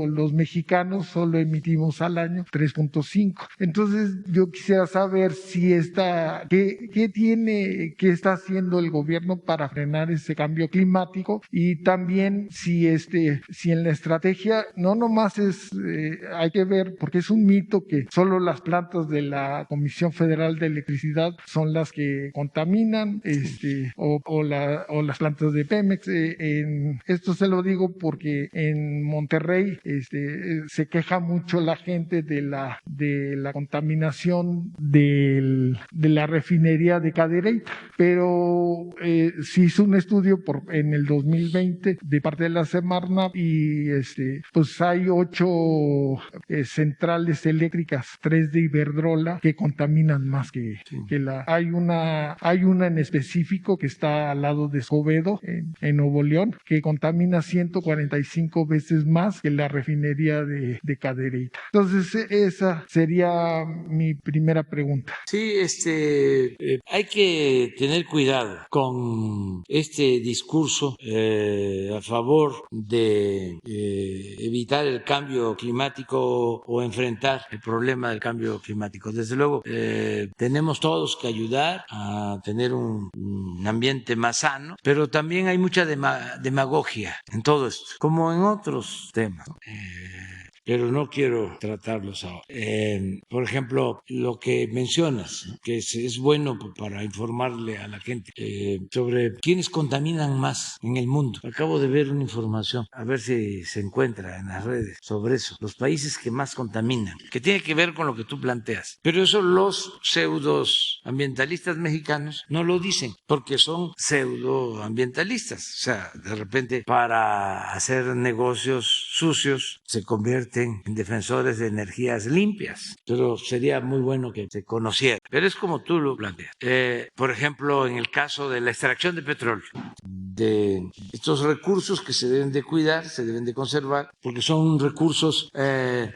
los mexicanos solo emitimos al año 3.5. Entonces yo quisiera saber si qué está haciendo el gobierno para frenar ese cambio climático, y también si en la estrategia no nomás hay que ver, porque es un mito que solo las plantas de la Comisión Federal de Electricidad son las que contaminan, o las plantas de Pemex. Esto se lo digo porque en Monterrey se queja mucho la gente de la contaminación de la refinería de Cadereyta, pero se hizo un estudio en el 2020 de parte de la Semarnat y pues hay 8 centrales eléctricas, 3 de Iberdrola, que contaminan más que hay una en específico que está al lado de Escobedo en Nuevo León, que contamina 145 veces más que la refinería de Cadereyta. Entonces esa sería mi primera pregunta. Sí, hay que tener cuidado con este discurso a favor de evitar el cambio climático o enfrentar el problema del cambio climático. Desde luego, tenemos todos que ayudar a tener un ambiente más sano, pero también hay mucha demagogia en todo esto, como en otros temas. Pero no quiero tratarlos ahora. Por ejemplo, lo que mencionas, ¿no?, que es bueno para informarle a la gente sobre quiénes contaminan más en el mundo. Acabo de ver una información, a ver si se encuentra en las redes sobre eso, los países que más contaminan, que tiene que ver con lo que tú planteas. Pero eso los pseudoambientalistas mexicanos no lo dicen, porque son pseudoambientalistas. O sea, de repente, para hacer negocios sucios, se convierten en defensores de energías limpias, pero sería muy bueno que se conociera. Pero es como tú lo planteas. Por ejemplo, en el caso de la extracción de petróleo, de estos recursos que se deben de cuidar, se deben de conservar, porque son recursos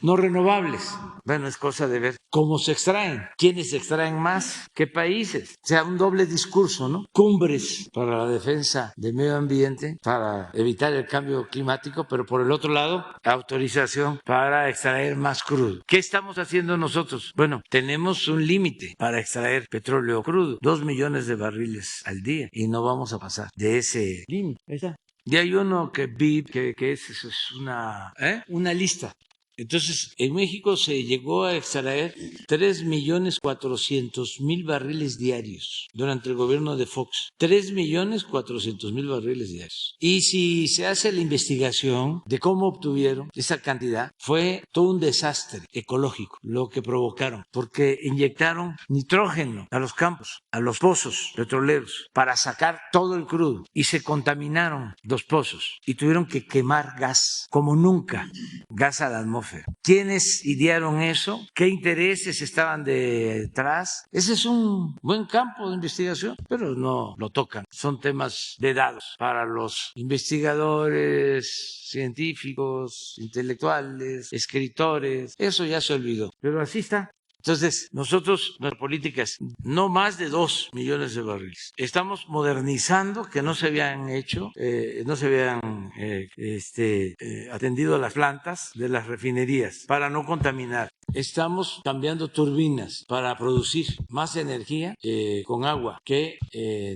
no renovables. Bueno, es cosa de ver cómo se extraen, quiénes se extraen más, qué países. O sea, un doble discurso, ¿no? Cumbres para la defensa del medio ambiente, para evitar el cambio climático, pero por el otro lado, autorización para extraer más crudo. ¿Qué estamos haciendo nosotros? Bueno, tenemos un límite para extraer petróleo crudo, 2 millones de barriles al día, y no vamos a pasar de ese límite. Ahí está. Y hay uno que vi que es una lista. Entonces, en México se llegó a extraer 3.400.000 barriles diarios durante el gobierno de Fox. 3.400.000 barriles diarios. Y si se hace la investigación de cómo obtuvieron esa cantidad, fue todo un desastre ecológico lo que provocaron, porque inyectaron nitrógeno a los campos, a los pozos petroleros, para sacar todo el crudo, y se contaminaron los pozos y tuvieron que quemar gas como nunca, gas a la atmósfera. ¿Quiénes idearon eso? ¿Qué intereses estaban detrás? Ese es un buen campo de investigación, pero no lo tocan. Son temas de dados para los investigadores, científicos, intelectuales, escritores. Eso ya se olvidó, pero así está. Entonces, nosotros, nuestra política es no más de 2 millones de barriles. Estamos modernizando, que no se habían hecho, no se habían atendido las plantas de las refinerías para no contaminar. Estamos cambiando turbinas para producir más energía con agua que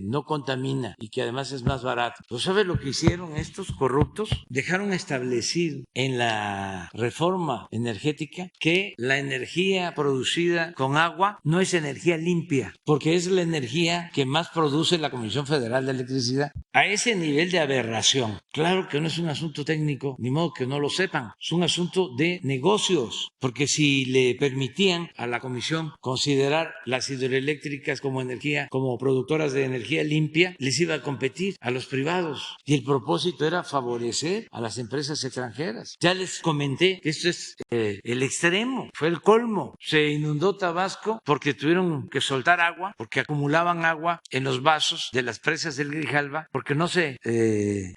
no contamina y que además es más barato. ¿Pues sabe lo que hicieron estos corruptos? Dejaron establecido en la reforma energética que la energía producida con agua no es energía limpia, porque es la energía que más produce la Comisión Federal de Electricidad. A ese nivel de aberración, claro que no es un asunto técnico, ni modo que no lo sepan, es un asunto de negocios, porque si le permitían a la Comisión considerar las hidroeléctricas como energía, como productoras de energía limpia, les iba a competir a los privados, y el propósito era favorecer a las empresas extranjeras. Ya les comenté que esto es el extremo, fue el colmo. Se inundó Tabasco porque tuvieron que soltar agua, porque acumulaban agua en los vasos de las presas del Grijalva, porque no se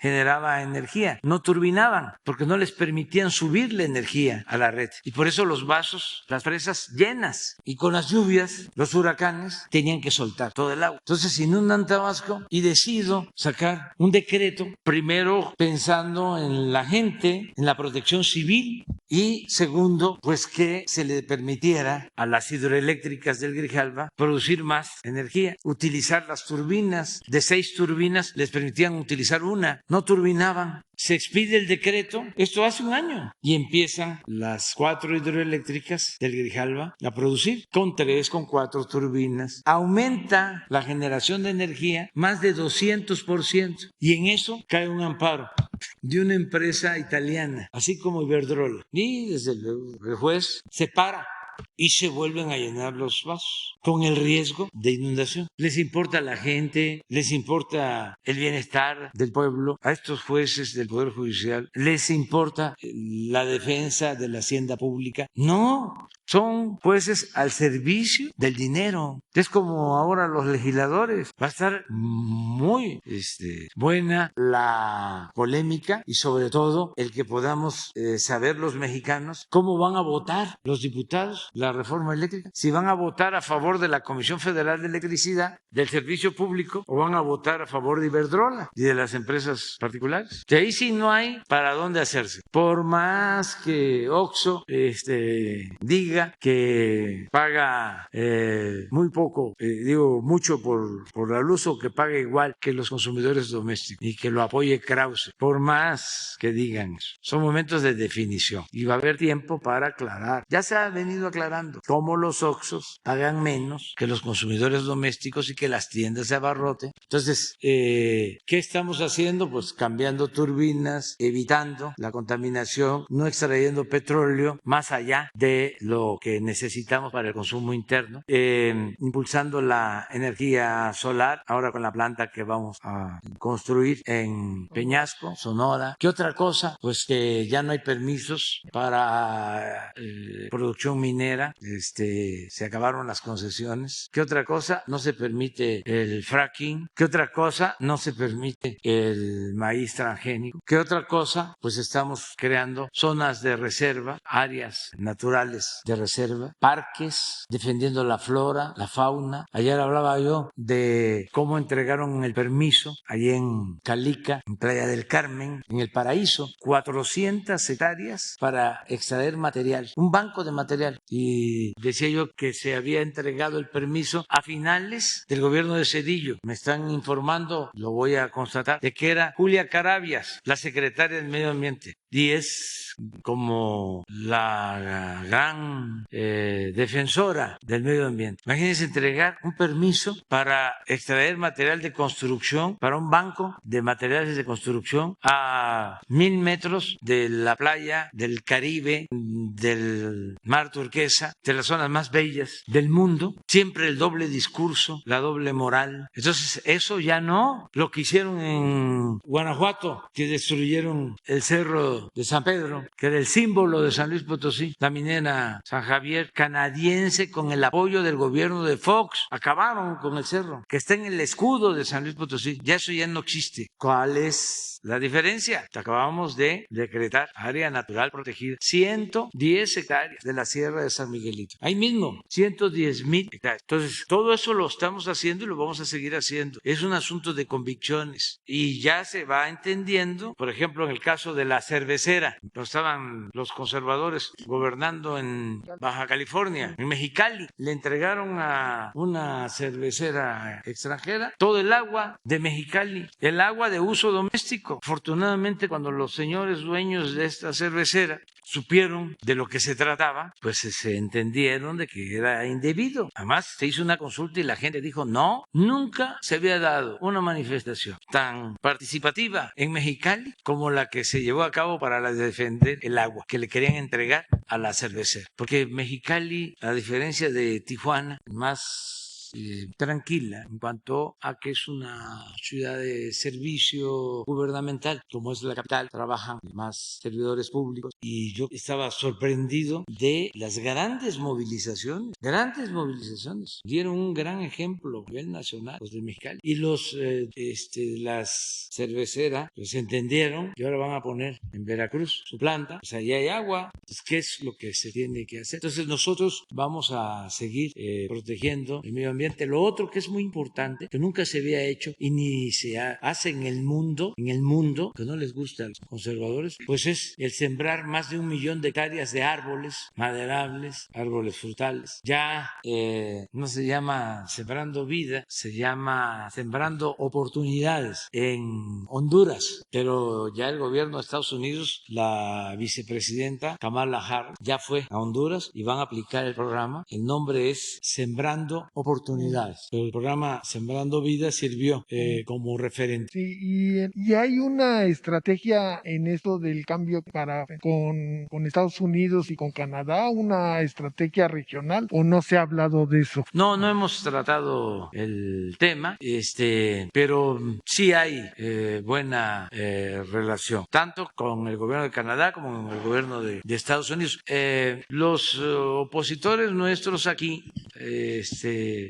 generaba energía, no turbinaban, porque no les permitían subir la energía a la red, y por eso los vasos encontramos las presas llenas y con las lluvias, los huracanes tenían que soltar todo el agua. Entonces inundan Tabasco y decido sacar un decreto, primero pensando en la gente, en la protección civil, y segundo, pues que se le permitiera a las hidroeléctricas del Grijalva producir más energía, utilizar las turbinas. De 6 turbinas les permitían utilizar una, no turbinaban. Se expide el decreto, esto hace un año, y empiezan las 4 hidroeléctricas del Grijalva a producir con 3, con 4 turbinas. Aumenta la generación de energía más de 200%, y en eso cae un amparo de una empresa italiana, así como Iberdrola. Y desde luego el juez se para y se vuelven a llenar los vasos con el riesgo de inundación. Les importa la gente, les importa el bienestar del pueblo. A estos jueces del Poder Judicial les importa la defensa de la hacienda pública. No, son jueces al servicio del dinero. Es como ahora los legisladores. Va a estar muy buena la polémica y sobre todo el que podamos saber los mexicanos cómo van a votar los diputados la reforma eléctrica, si van a votar a favor de la Comisión Federal de Electricidad, del servicio público, o van a votar a favor de Iberdrola y de las empresas particulares. De ahí sí no hay para dónde hacerse. Por más que Oxxo diga que paga muy poco, digo mucho por la luz, o que paga igual que los consumidores domésticos, y que lo apoye Krause, por más que digan eso. Son momentos de definición y va a haber tiempo para aclarar. Ya se ha venido aclarando cómo los Oxxos pagan menos que los consumidores domésticos y que las tiendas de abarrote. Entonces, ¿qué estamos haciendo? Pues cambiando turbinas, evitando la contaminación, no extrayendo petróleo más allá de lo que necesitamos para el consumo interno, impulsando la energía solar, ahora con la planta que vamos a construir en Peñasco, Sonora. ¿Qué otra cosa? Pues que ya no hay permisos para producción minera, se acabaron las concesiones. ¿Qué otra cosa? No se permite el fracking. ¿Qué otra cosa? No se permite el maíz transgénico. ¿Qué otra cosa? Pues estamos creando zonas de reserva, áreas naturales de reserva, parques, defendiendo la flora, la fauna. Ayer hablaba yo de cómo entregaron el permiso allí en Calica, en Playa del Carmen, en El Paraíso, 400 hectáreas para extraer material, un banco de material. Y decía yo que se había entregado el permiso a finales del gobierno de Zedillo. Me están informando, lo voy a constatar, de que era Julia Carabias, la secretaria del Medio Ambiente. Y es como la gran defensora del medio ambiente. Imagínense entregar un permiso para extraer material de construcción, para un banco de materiales de construcción a 1000 metros de la playa del Caribe, del mar turquesa, de las zonas más bellas del mundo. Siempre el doble discurso, la doble moral. Entonces eso ya no. Lo que hicieron en Guanajuato, que destruyeron el cerro de San Pedro, que era el símbolo de San Luis Potosí, la minera San Javier, canadiense, con el apoyo del gobierno de Fox, acabaron con el cerro, que está en el escudo de San Luis Potosí. Ya eso ya no existe. ¿Cuál es la diferencia? Acabamos de decretar área natural protegida, 110 hectáreas de la Sierra de San Miguelito. Ahí mismo, 110,000 hectáreas. Entonces, todo eso lo estamos haciendo y lo vamos a seguir haciendo. Es un asunto de convicciones y ya se va entendiendo. Por ejemplo, en el caso de la cervecera, estaban los conservadores gobernando en Baja California, en Mexicali, le entregaron a una cervecera extranjera todo el agua de Mexicali, el agua de uso doméstico. Afortunadamente, cuando los señores dueños de esta cervecera supieron de lo que se trataba, pues se entendieron de que era indebido. Además, se hizo una consulta y la gente dijo no, nunca se había dado una manifestación tan participativa en Mexicali como la que se llevó a cabo para defender el agua que le querían entregar a la cervecera. Porque Mexicali, a diferencia de Tijuana, más tranquila en cuanto a que es una ciudad de servicio gubernamental, como es la capital, trabajan más servidores públicos y yo estaba sorprendido de las grandes movilizaciones, dieron un gran ejemplo a nivel nacional los de Mexicali y las cerveceras pues entendieron y ahora van a poner en Veracruz su planta, pues allá hay agua, pues, ¿qué es lo que se tiene que hacer? Entonces nosotros vamos a seguir protegiendo el medio ambiente. Lo otro que es muy importante, que nunca se había hecho y ni se hace en el mundo, que no les gusta a los conservadores, pues es el sembrar más de 1 millón de hectáreas de árboles maderables, árboles frutales. Ya no se llama sembrando vida, se llama sembrando oportunidades en Honduras, pero ya el gobierno de Estados Unidos, la vicepresidenta Kamala Harris, ya fue a Honduras y van a aplicar el programa. El nombre es Sembrando Oportunidades, pero el programa Sembrando Vida sirvió como referente. Sí, y hay una estrategia en esto del cambio con Estados Unidos y con Canadá, una estrategia regional, ¿o no se ha hablado de eso? No hemos tratado el tema, pero sí hay buena relación, tanto con el gobierno de Canadá como con el gobierno de Estados Unidos. Los opositores nuestros aquí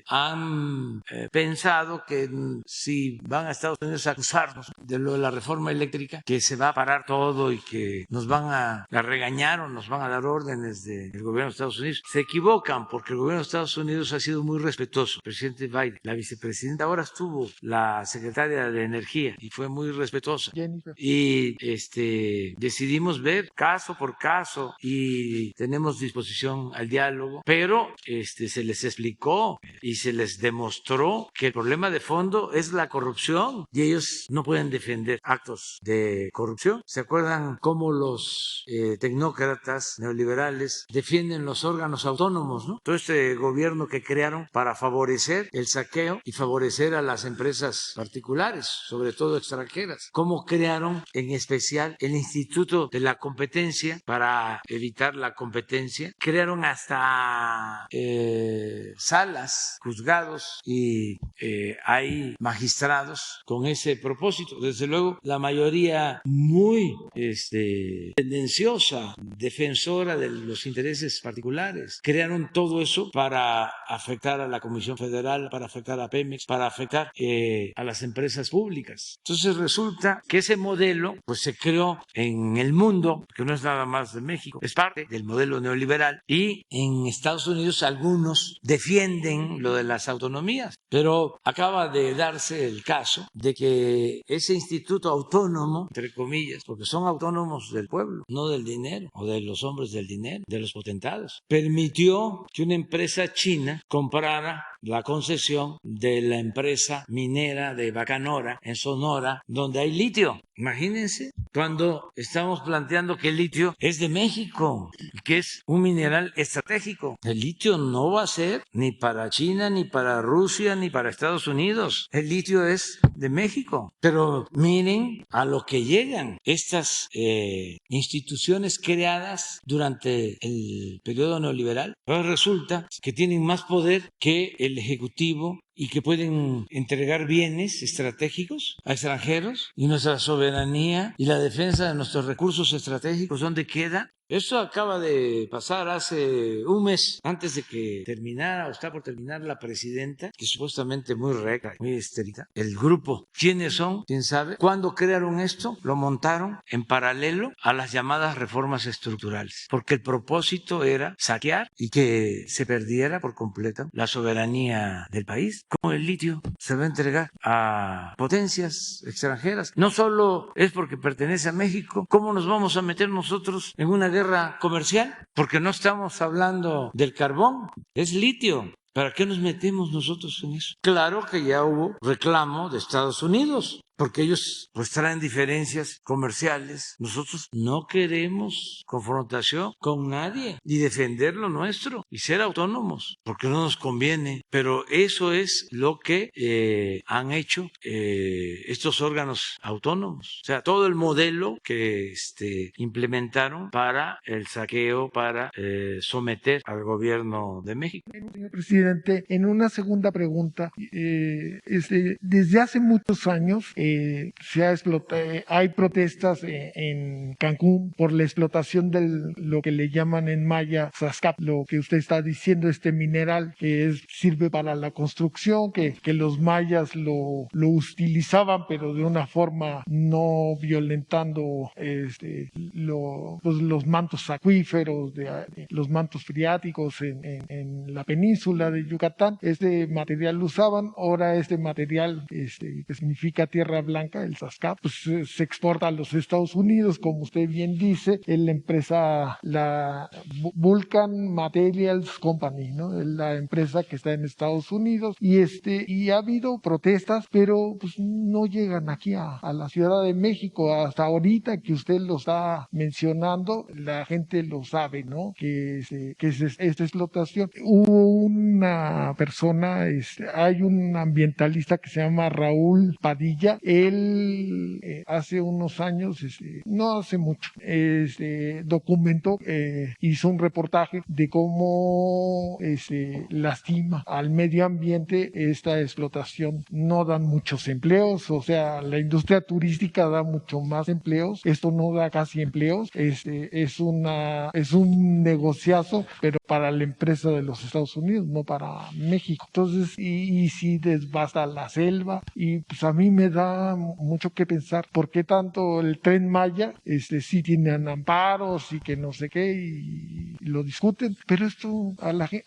han pensado que si van a Estados Unidos a acusarnos de lo de la reforma eléctrica, que se va a parar todo y que nos van a regañar o nos van a dar órdenes del gobierno de Estados Unidos. Se equivocan porque el gobierno de Estados Unidos ha sido muy respetuoso. El presidente Biden, la vicepresidenta, ahora estuvo la secretaria de Energía y fue muy respetuosa. Jennifer. Y decidimos ver caso por caso y tenemos disposición al diálogo, pero se les explicó y se les demostró que el problema de fondo es la corrupción y ellos no pueden defender actos de corrupción. ¿Se acuerdan cómo los tecnócratas neoliberales defienden los órganos autónomos, ¿no? Todo este gobierno que crearon para favorecer el saqueo y favorecer a las empresas particulares, sobre todo extranjeras. Cómo crearon en especial el Instituto de la Competencia para evitar la competencia. Crearon hasta salas, juzgados y hay magistrados con ese propósito. Desde luego, la mayoría muy tendenciosa, defensora de los intereses particulares. Crearon todo eso para afectar a la Comisión Federal, para afectar a Pemex, para afectar a las empresas públicas. Entonces resulta que ese modelo pues se creó en el mundo, que no es nada más de México, es parte del modelo neoliberal y en Estados Unidos algunos defienden lo de las autonomías, pero acaba de darse el caso de que ese instituto autónomo, entre comillas, porque son autónomos del pueblo, no del dinero o de los hombres del dinero, de los potentados, permitió que una empresa china comprara la concesión de la empresa minera de Bacanora en Sonora, donde hay litio. Imagínense, cuando estamos planteando que el litio es de México, que es un mineral estratégico. El litio no va a ser ni para China, ni para Rusia, ni para Estados Unidos. El litio es de México. Pero miren a lo que llegan estas instituciones creadas durante el periodo neoliberal. Ahora resulta que tienen más poder que el Ejecutivo y que pueden entregar bienes estratégicos a extranjeros, y nuestra soberanía y la defensa de nuestros recursos estratégicos, ¿dónde queda? Esto acaba de pasar hace un mes, antes de que terminara o está por terminar la presidenta, que es supuestamente muy recta, muy estricta. El grupo, ¿quiénes son? ¿Quién sabe? ¿Cuándo crearon esto? Lo montaron en paralelo a las llamadas reformas estructurales, porque el propósito era saquear y que se perdiera por completo la soberanía del país. ¿Cómo el litio se va a entregar a potencias extranjeras? No solo es porque pertenece a México. ¿Cómo nos vamos a meter nosotros en una guerra comercial? Porque no estamos hablando del carbón, es litio. ¿Para qué nos metemos nosotros en eso? Claro que ya hubo reclamo de Estados Unidos porque ellos pues traen diferencias comerciales. Nosotros no queremos confrontación con nadie y defender lo nuestro y ser autónomos, porque no nos conviene. Pero eso es lo que han hecho estos órganos autónomos. O sea, todo el modelo que implementaron para el saqueo, para someter al gobierno de México. Señor presidente, en una segunda pregunta, desde hace muchos años hay protestas en Cancún por la explotación de lo que le llaman en maya Zascap, lo que usted está diciendo, este mineral que sirve para la construcción, que los mayas lo utilizaban, pero de una forma no violentando los mantos acuíferos, los mantos freáticos en la península de Yucatán. Este material lo usaban. Ahora este material que significa tierra blanca, el Zascap, pues se exporta a los Estados Unidos, como usted bien dice, en la empresa, la Vulcan Materials Company, ¿no? Es la empresa que está en Estados Unidos, y ha habido protestas, pero pues no llegan aquí a la Ciudad de México. Hasta ahorita que usted lo está mencionando, la gente lo sabe, ¿no? Que es esta explotación. Hubo una persona, hay un ambientalista que se llama Raúl Padilla. Él hace unos años, no hace mucho, documentó, hizo un reportaje de cómo lastima al medio ambiente esta explotación. No dan muchos empleos, o sea, la industria turística da mucho más empleos, esto no da casi empleos, es un negociazo, pero para la empresa de los Estados Unidos, no para México. Entonces, y si desbasta la selva, y pues a mí me da mucho que pensar, ¿por qué tanto el Tren Maya? Sí tienen amparos y que no sé qué, y lo discuten, pero esto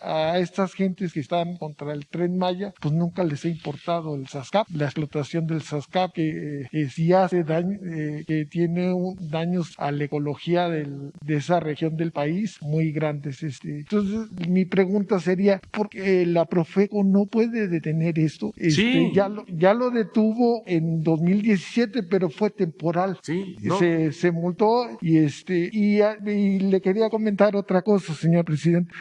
a estas gentes que están contra el Tren Maya, pues nunca les ha importado el Zascap, la explotación del Zascap, que sí hace daño, que tiene daños a la ecología de esa región del país muy grandes. Entonces, mi pregunta sería, ¿por qué la Profeco no puede detener esto? Sí. Ya lo detuvo en 2017, pero fue temporal. Sí, no. Se multó y le quería comentar otra cosa, señor presidente.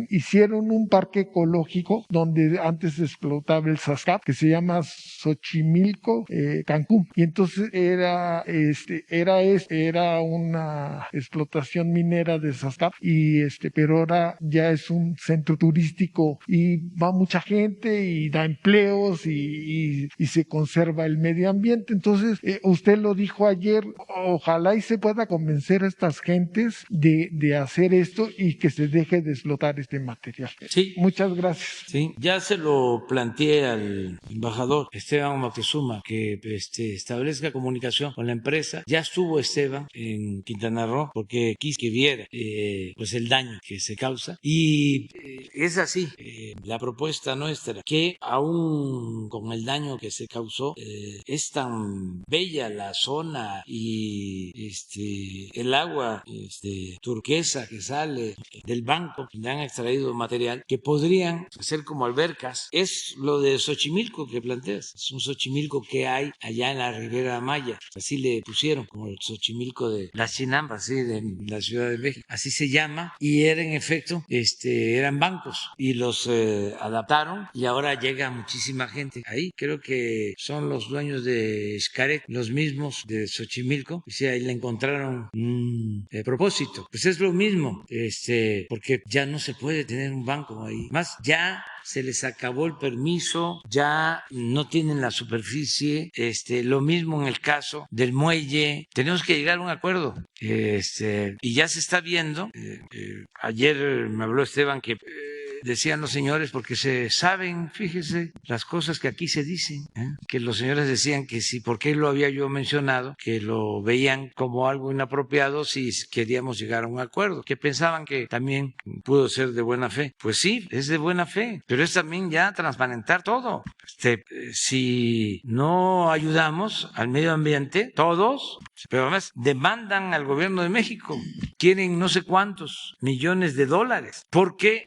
Hicieron un parque ecológico donde antes se explotaba el Zascap, que se llama Xochimilco, Cancún. Y entonces era una explotación minera de Zascap, pero ahora ya es un centro turístico y va mucha gente y da empleos y se conserva el medio ambiente. Entonces, usted lo dijo ayer, ojalá y se pueda convencer a estas gentes de hacer esto y que se deje de explotar este material. Sí. Muchas gracias. Sí, ya se lo planteé al embajador Esteban Moctezuma que establezca comunicación con la empresa. Ya estuvo Esteban en Quintana Roo porque quiso que viera pues el daño que se causa, y es así la propuesta nuestra, que aún con el daño que se causó, es tan bella la zona y el agua turquesa que sale del banco, le han extraído material que podrían hacer como albercas. Es lo de Xochimilco que planteas, es un Xochimilco que hay allá en la Ribera Maya, así le pusieron, como el Xochimilco de las Chinampas, así de la Ciudad de México, así se llama, y era en efecto, eran bancos y los adaptaron y ahora llega muchísima gente ahí. Creo que son los dueños de Xcaret, los mismos de Xochimilco, y si ahí le encontraron un propósito. Pues es lo mismo, porque ya no se puede tener un banco ahí. Más, ya se les acabó el permiso, ya no tienen la superficie, lo mismo en el caso del muelle. Tenemos que llegar a un acuerdo, y ya se está viendo. Ayer me habló Esteban que decían los señores, porque se saben, fíjese, las cosas que aquí se dicen, que los señores decían que sí, ¿por qué lo había yo mencionado? Que lo veían como algo inapropiado si queríamos llegar a un acuerdo, que pensaban que también pudo ser de buena fe. Pues sí, es de buena fe, pero es también ya transparentar todo. Si no ayudamos al medio ambiente, todos, pero además demandan al gobierno de México, quieren no sé cuántos millones de dólares, porque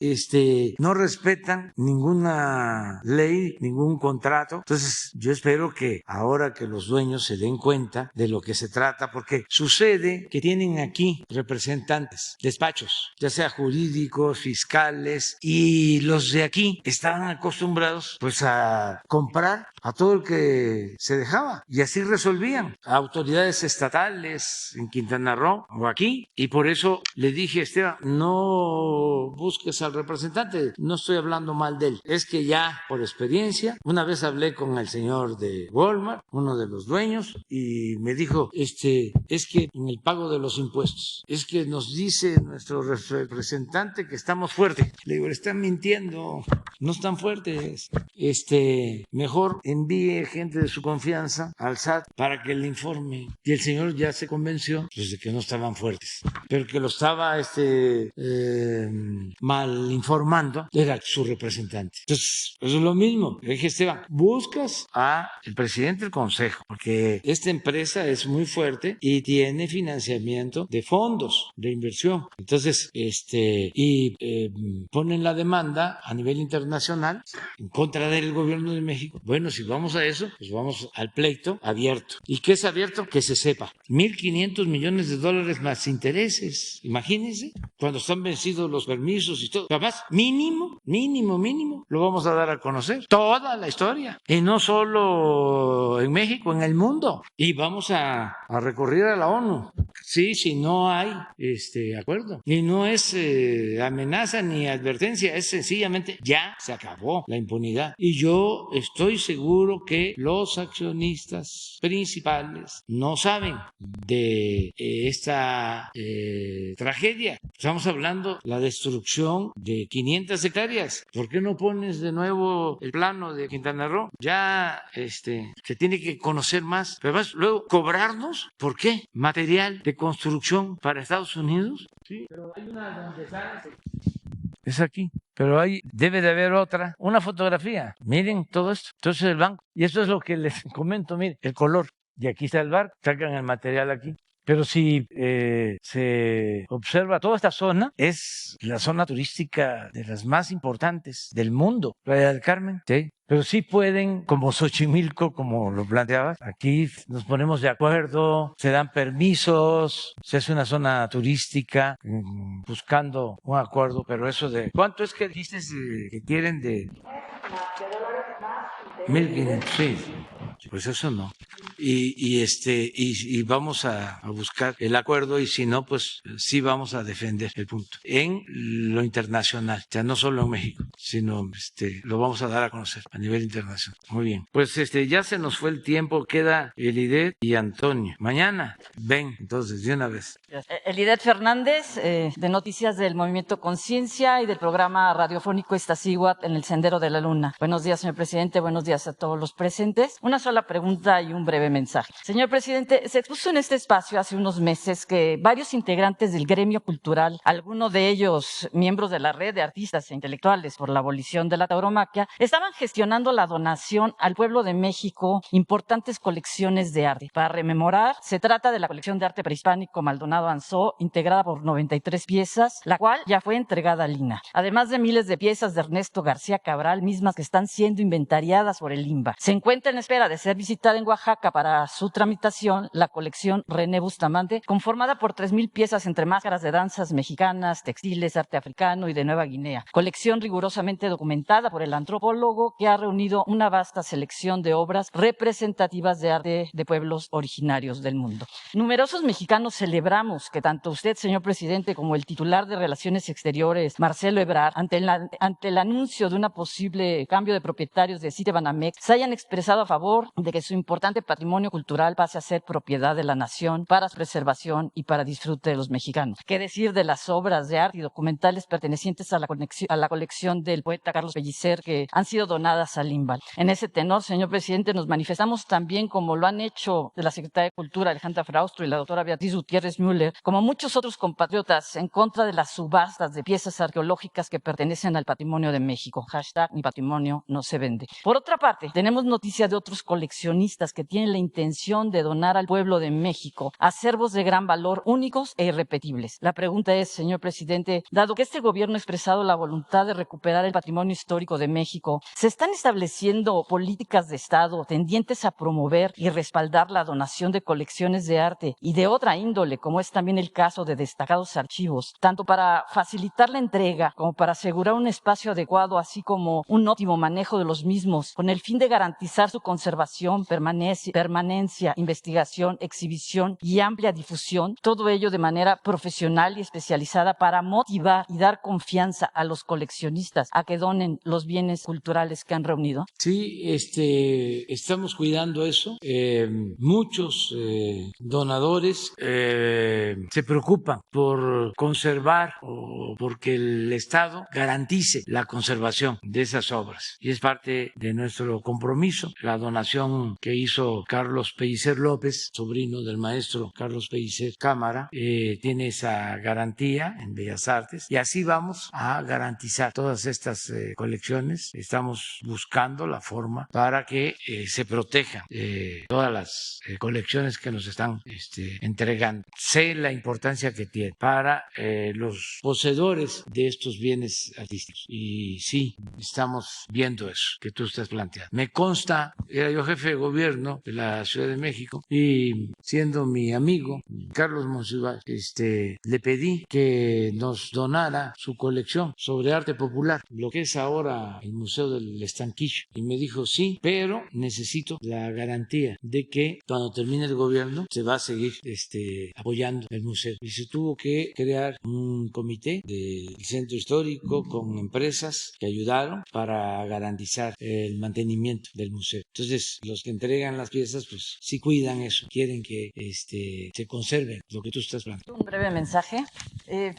no respetan ninguna ley, ningún contrato. Entonces, yo espero que ahora que los dueños se den cuenta de lo que se trata, porque sucede que tienen aquí representantes, despachos, ya sea jurídicos, fiscales, y los de aquí estaban acostumbrados pues a comprar a todo el que se dejaba y así resolvían. Autoridades estatales en Quintana Roo o aquí, y por eso le dije a Esteban, no busques al representante, no estoy hablando mal de él, es que ya por experiencia, una vez hablé con el señor de Walmart, uno de los dueños, y me dijo, es que en el pago de los impuestos, es que nos dice nuestro representante que estamos fuertes. Le digo, le están mintiendo, no están fuertes. Mejor envíe gente de su confianza al SAT para que le informe. Y el señor ya se convenció pues, de que no estaban fuertes, pero que lo estaba mal informando era su representante. Entonces, eso es lo mismo. Le dije, Esteban, buscas a el presidente del consejo, porque esta empresa es muy fuerte y tiene financiamiento de fondos de inversión. Entonces, ponen la demanda a nivel internacional en contra del gobierno de México. Bueno, si vamos a eso, pues vamos al pleito abierto. ¿Y qué es abierto? Que se sepa. 1.500 millones de dólares más intereses. Imagínense, cuando están vencidos los permisos y todo. Además, mínimo, lo vamos a dar a conocer. Toda la historia. Y no solo en México, en el mundo. Y vamos a recurrir a la ONU. Sí, si no hay acuerdo. Y no es amenaza ni advertencia, es sencillamente ya se acabó la impunidad. Y yo estoy seguro que los accionistas principales no saben de esta tragedia. Estamos hablando de la destrucción de 500 hectáreas. ¿Por qué no pones de nuevo el plano de Quintana Roo? Ya se tiene que conocer más. Pero además, luego, cobrarnos, ¿por qué? Material de construcción para Estados Unidos. Sí, pero hay una donde sale. Es aquí, pero ahí debe de haber otra, una fotografía. Miren todo esto. Entonces el banco, y esto es lo que les comento, miren, el color. Y aquí está el barco, sacan el material aquí. Pero si se observa toda esta zona, es la zona turística de las más importantes del mundo, Playa del Carmen, ¿sí? Pero sí pueden, como Xochimilco, como lo planteabas, aquí nos ponemos de acuerdo, se dan permisos, se hace una zona turística buscando un acuerdo, pero eso de... ¿Cuánto es que dices que quieren de...? 1.500, sí. Pues eso no. Y vamos a buscar el acuerdo y si no, pues sí vamos a defender el punto. En lo internacional, o sea, no solo en México, sino lo vamos a dar a conocer a nivel internacional. Muy bien. Pues ya se nos fue el tiempo, queda Elidet y Antonio. Mañana ven, entonces, de una vez. Elidet Fernández, de Noticias del Movimiento Conciencia y del programa radiofónico Iztaccíhuatl en el Sendero de la Luna. Buenos días, señor presidente, buenos días a todos los presentes. Una sola pregunta y un breve mensaje. Señor presidente, se expuso en este espacio hace unos meses que varios integrantes del gremio cultural, algunos de ellos miembros de la red de artistas e intelectuales por la abolición de la tauromaquia, estaban gestionando la donación al pueblo de México importantes colecciones de arte. Para rememorar, se trata de la colección de arte prehispánico Maldonado Ansó, integrada por 93 piezas, la cual ya fue entregada al INAH. Además de miles de piezas de Ernesto García Cabral, mismas que están siendo inventariadas por el INBA. Se encuentra en espera de ser visitada en Oaxaca para su tramitación la colección René Bustamante, conformada por 3,000 piezas entre máscaras de danzas mexicanas, textiles, arte africano y de Nueva Guinea. Colección rigurosamente documentada por el antropólogo que ha reunido una vasta selección de obras representativas de arte de pueblos originarios del mundo. Numerosos mexicanos celebramos que tanto usted, señor presidente, como el titular de Relaciones Exteriores, Marcelo Ebrard, ante el anuncio de una posible cambio de propietarios de Citibanamex, se hayan expresado a favor de que su importante patrimonio cultural pase a ser propiedad de la nación para su preservación y para disfrute de los mexicanos. ¿Qué decir de las obras de arte y documentales pertenecientes a la colección del poeta Carlos Pellicer que han sido donadas destinadas al INVAL. En ese tenor, señor presidente, nos manifestamos también, como lo han hecho de la Secretaría de Cultura, Alejandra Fraustro, y la doctora Beatriz Gutiérrez Müller, como muchos otros compatriotas, en contra de las subastas de piezas arqueológicas que pertenecen al patrimonio de México. Hashtag mi patrimonio no se vende. Por otra parte, tenemos noticias de otros coleccionistas que tienen la intención de donar al pueblo de México acervos de gran valor, únicos e irrepetibles. La pregunta es, señor presidente, dado que este gobierno ha expresado la voluntad de recuperar el patrimonio histórico de México, ¿se están estableciendo políticas de Estado tendientes a promover y respaldar la donación de colecciones de arte y de otra índole, como es también el caso de destacados archivos, tanto para facilitar la entrega como para asegurar un espacio adecuado, así como un óptimo manejo de los mismos, con el fin de garantizar su conservación, permanencia, investigación, exhibición y amplia difusión, todo ello de manera profesional y especializada para motivar y dar confianza a los coleccionistas a que donen los bienes culturales que han reunido? Sí, estamos cuidando eso. Muchos donadores se preocupan por conservar o porque el Estado garantice la conservación de esas obras. Y es parte de nuestro compromiso. La donación que hizo Carlos Pellicer López, sobrino del maestro Carlos Pellicer Cámara, tiene esa garantía en Bellas Artes. Y así vamos a garantizar todas estas colecciones. Estamos buscando la forma para que se protejan todas las colecciones que nos están entregando. Sé la importancia que tiene para los poseedores de estos bienes artísticos. Y sí, estamos viendo eso que tú estás planteando. Me consta, era yo jefe de gobierno de la Ciudad de México y siendo mi amigo Carlos Monsiváis, le pedí que nos donara su colección sobre arte popular, lo que es ahora el Museo del Estanquillo. Y me dijo, sí, pero necesito la garantía de que cuando termine el gobierno se va a seguir apoyando el museo. Y se tuvo que crear un comité del centro histórico con empresas que ayudaron para garantizar el mantenimiento del museo. Entonces, los que entregan las piezas, pues sí cuidan eso, quieren que se conserven lo que tú estás planteando. Un breve mensaje.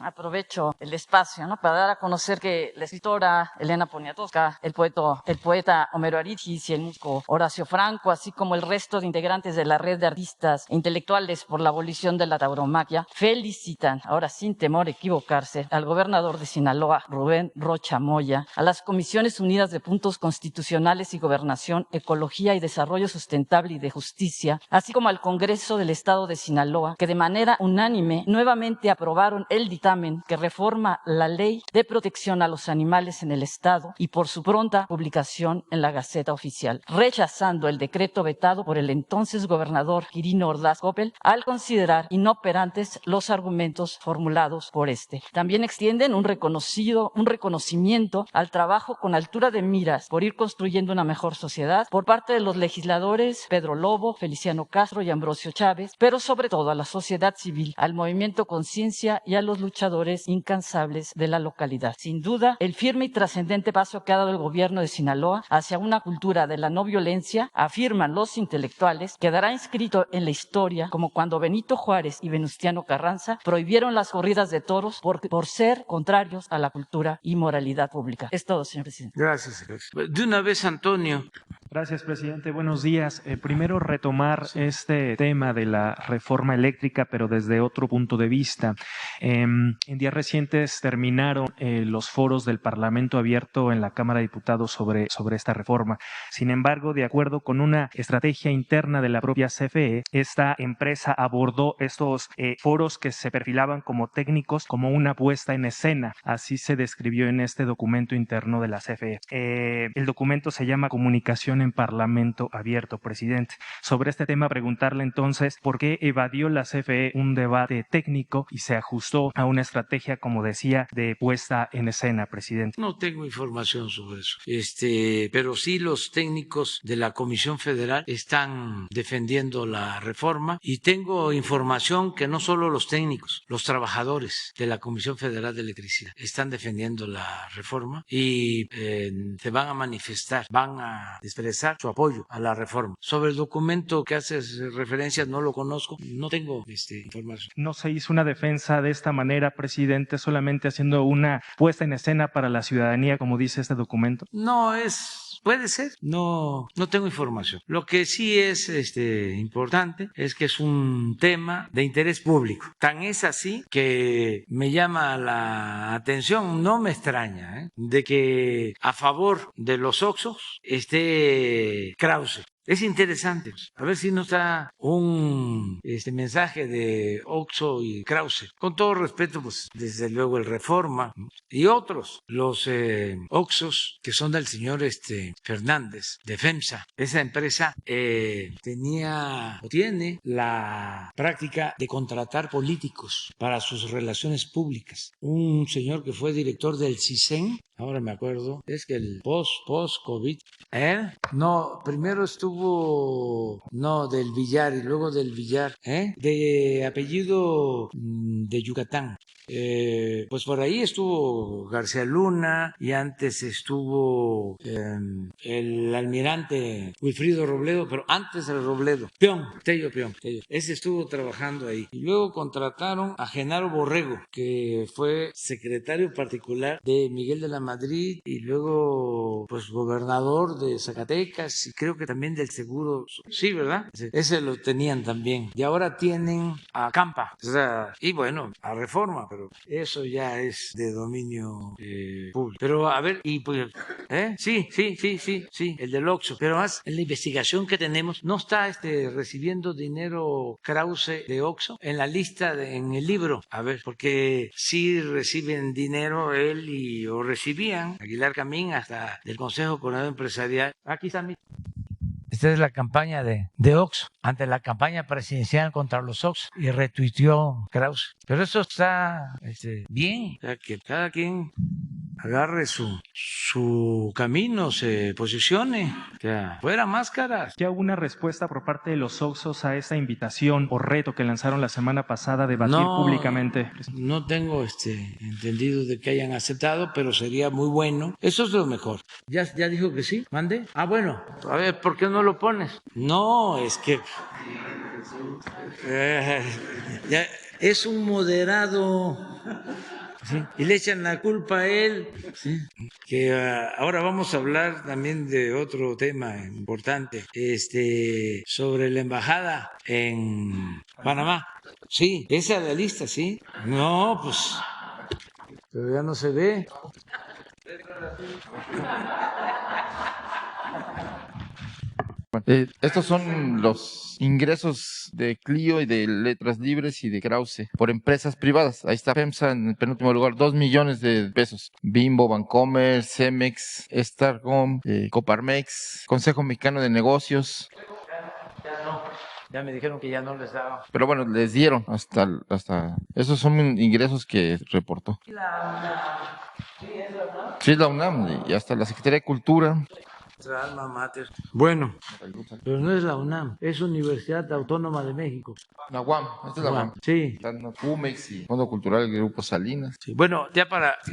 Aprovecho el espacio, ¿no?, para dar a conocer que la escritora Elena Poniatowska, el poeta Homero Aridgis y el músico Horacio Franco, así como el resto de integrantes de la red de artistas e intelectuales por la abolición de la tauromaquia, felicitan, ahora sin temor a equivocarse, al gobernador de Sinaloa, Rubén Rocha Moya, a las Comisiones Unidas de Puntos Constitucionales y Gobernación, Ecología y Desarrollo Sustentable y de Justicia, así como al Congreso del Estado de Sinaloa, que de manera unánime nuevamente aprobaron el dictamen que reforma la Ley de Protección a los Animales en el Estado y por su pronta publicación en la Gaceta Oficial, rechazando el decreto vetado por el entonces gobernador Quirino Ordaz Coppel al considerar inoperantes los argumentos formulados por este. También extienden un reconocimiento al trabajo con altura de miras por ir construyendo una mejor sociedad por parte de los legisladores Pedro Lobo, Feliciano Castro y Ambrosio Chávez, pero sobre todo a la sociedad civil, al movimiento Conciencia y a los luchadores incansables de la localidad. Sin duda, el firme y trascendente paso que ha dado el gobierno de Sinaloa hacia una cultura de la no violencia, afirman los intelectuales, quedará inscrito en la historia como cuando Benito Juárez y Venustiano Carranza prohibieron las corridas de toros por ser contrarios a la cultura y moralidad pública. Es todo, señor presidente. Gracias. De una vez, Antonio. Gracias, presidente. Buenos días. Primero, retomar este tema de la reforma eléctrica, pero desde otro punto de vista. En días recientes terminaron los foros del Parlamento abierto en la Cámara de Diputados sobre esta reforma. Sin embargo, de acuerdo con una estrategia interna de la propia CFE, esta empresa abordó estos foros que se perfilaban como técnicos como una puesta en escena. Así se describió en este documento interno de la CFE. El documento se llama Comunicación en Parlamento Abierto, presidente. Sobre este tema, preguntarle entonces por qué evadió la CFE un debate técnico y se ajustó a una estrategia, como decía, de puesta en escena, presidente. No tengo información sobre eso, pero sí los técnicos de la Comisión Federal están defendiendo la reforma y tengo información que no solo los técnicos, los trabajadores de la Comisión Federal de Electricidad están defendiendo la reforma y se van a manifestar, van a desplegar expresar su apoyo a la reforma. Sobre el documento que haces referencia, no lo conozco, no tengo información. No se hizo una defensa de esta manera, presidente, solamente haciendo una puesta en escena para la ciudadanía, como dice este documento. No puede ser, no tengo información. Lo que sí es importante es que es un tema de interés público. Tan es así que me llama la atención, no me extraña, de que a favor de los Oxxos esté Krause. Es interesante. A ver si nos da un mensaje de Oxxo y Krause. Con todo respeto, pues desde luego el Reforma y otros, los Oxxos que son del señor Fernández de FEMSA. Esa empresa tiene la práctica de contratar políticos para sus relaciones públicas. Un señor que fue director del CISEN, ahora me acuerdo, es que el post-COVID, primero estuvo del Villar y luego del Villar, de apellido de Yucatán. Pues por ahí estuvo García Luna y antes estuvo el almirante Wilfrido Robledo, pero antes del Robledo, Tello Pion. Ese estuvo trabajando ahí. Y luego contrataron a Genaro Borrego, que fue secretario particular de Miguel de la Madrid y luego pues gobernador de Zacatecas y creo que también del Seguro. Sí, ¿verdad? Ese lo tenían también. Y ahora tienen a Campa. O sea, y bueno, a Reforma, pero eso ya es de dominio público. Pero a ver, y pues, sí, el del Oxxo. Pero más, en la investigación que tenemos, ¿no está recibiendo dinero Krause de Oxxo en la lista, en el libro? A ver, porque sí reciben dinero él o recibían Aguilar Camín hasta del Consejo Coordinador Empresarial. Aquí está Esta es la campaña de Oxxo, ante la campaña presidencial contra los Oxxo, y retuiteó Krause. Pero eso está bien, o sea, que cada quien agarre su camino, se posicione, o sea, fuera máscaras. ¿Ya hubo una respuesta por parte de los Oxxos a esa invitación o reto que lanzaron la semana pasada de debatir públicamente? No tengo entendido de que hayan aceptado, pero sería muy bueno. Eso es lo mejor. ¿Ya dijo que sí? ¿Mande? Ah, bueno. A ver, ¿por qué no lo pones? No, es que ya es un moderado. Sí, y le echan la culpa a él, sí, que ahora vamos a hablar también de otro tema importante, sobre la embajada en Panamá. Sí, esa es la lista, sí. No, pues, pero ya no se ve. Estos son los ingresos de Clio y de Letras Libres y de Krause por empresas privadas. Ahí está FEMSA en el penúltimo lugar, 2 millones de pesos. Bimbo, Bancomer, Cemex, Starcom, Coparmex, Consejo Mexicano de Negocios. Ya me dijeron que ya no les daba. Pero bueno, les dieron hasta esos son ingresos que reportó. Sí, es la UNAM y hasta la Secretaría de Cultura. Alma mater. Bueno, pero no es la UNAM, es Universidad Autónoma de México. La UAM, esta es la UAM. Sí. Están Cumex y Fondo Cultural del Grupo Salinas. Sí. Bueno,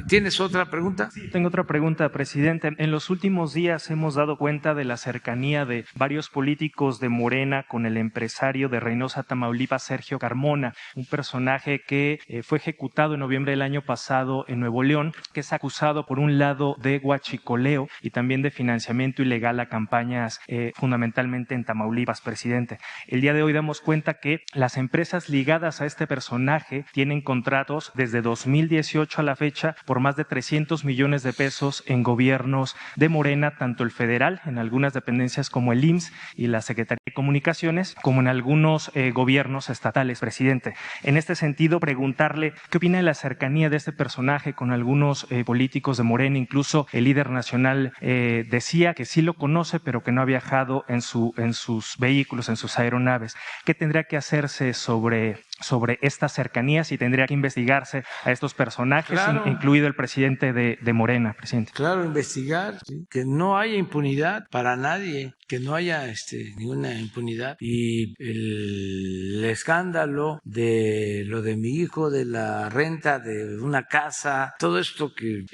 ¿tienes otra pregunta? Sí, tengo otra pregunta, presidente. En los últimos días hemos dado cuenta de la cercanía de varios políticos de Morena con el empresario de Reynosa, Tamaulipas, Sergio Carmona, un personaje que fue ejecutado en noviembre del año pasado en Nuevo León, que es acusado por un lado de huachicoleo y también de financiamiento ilegal a campañas fundamentalmente en Tamaulipas, presidente. El día de hoy damos cuenta que las empresas ligadas a este personaje tienen contratos desde 2018 a la fecha por más de 300 millones de pesos en gobiernos de Morena, tanto el federal, en algunas dependencias como el IMSS y la Secretaría de Comunicaciones, como en algunos gobiernos estatales, presidente. En este sentido, preguntarle qué opina de la cercanía de este personaje con algunos políticos de Morena, incluso el líder nacional decía que sí lo conoce, pero que no ha viajado en sus vehículos, en sus aeronaves. ¿Qué tendría que hacerse sobre sobre estas cercanías y tendría que investigarse a estos personajes, Claro. incluido el presidente de Morena, presidente. Claro, investigar, ¿sí? Que no haya impunidad para nadie, que no haya ninguna impunidad. Y el escándalo de lo de mi hijo, de la renta de una casa, todo esto que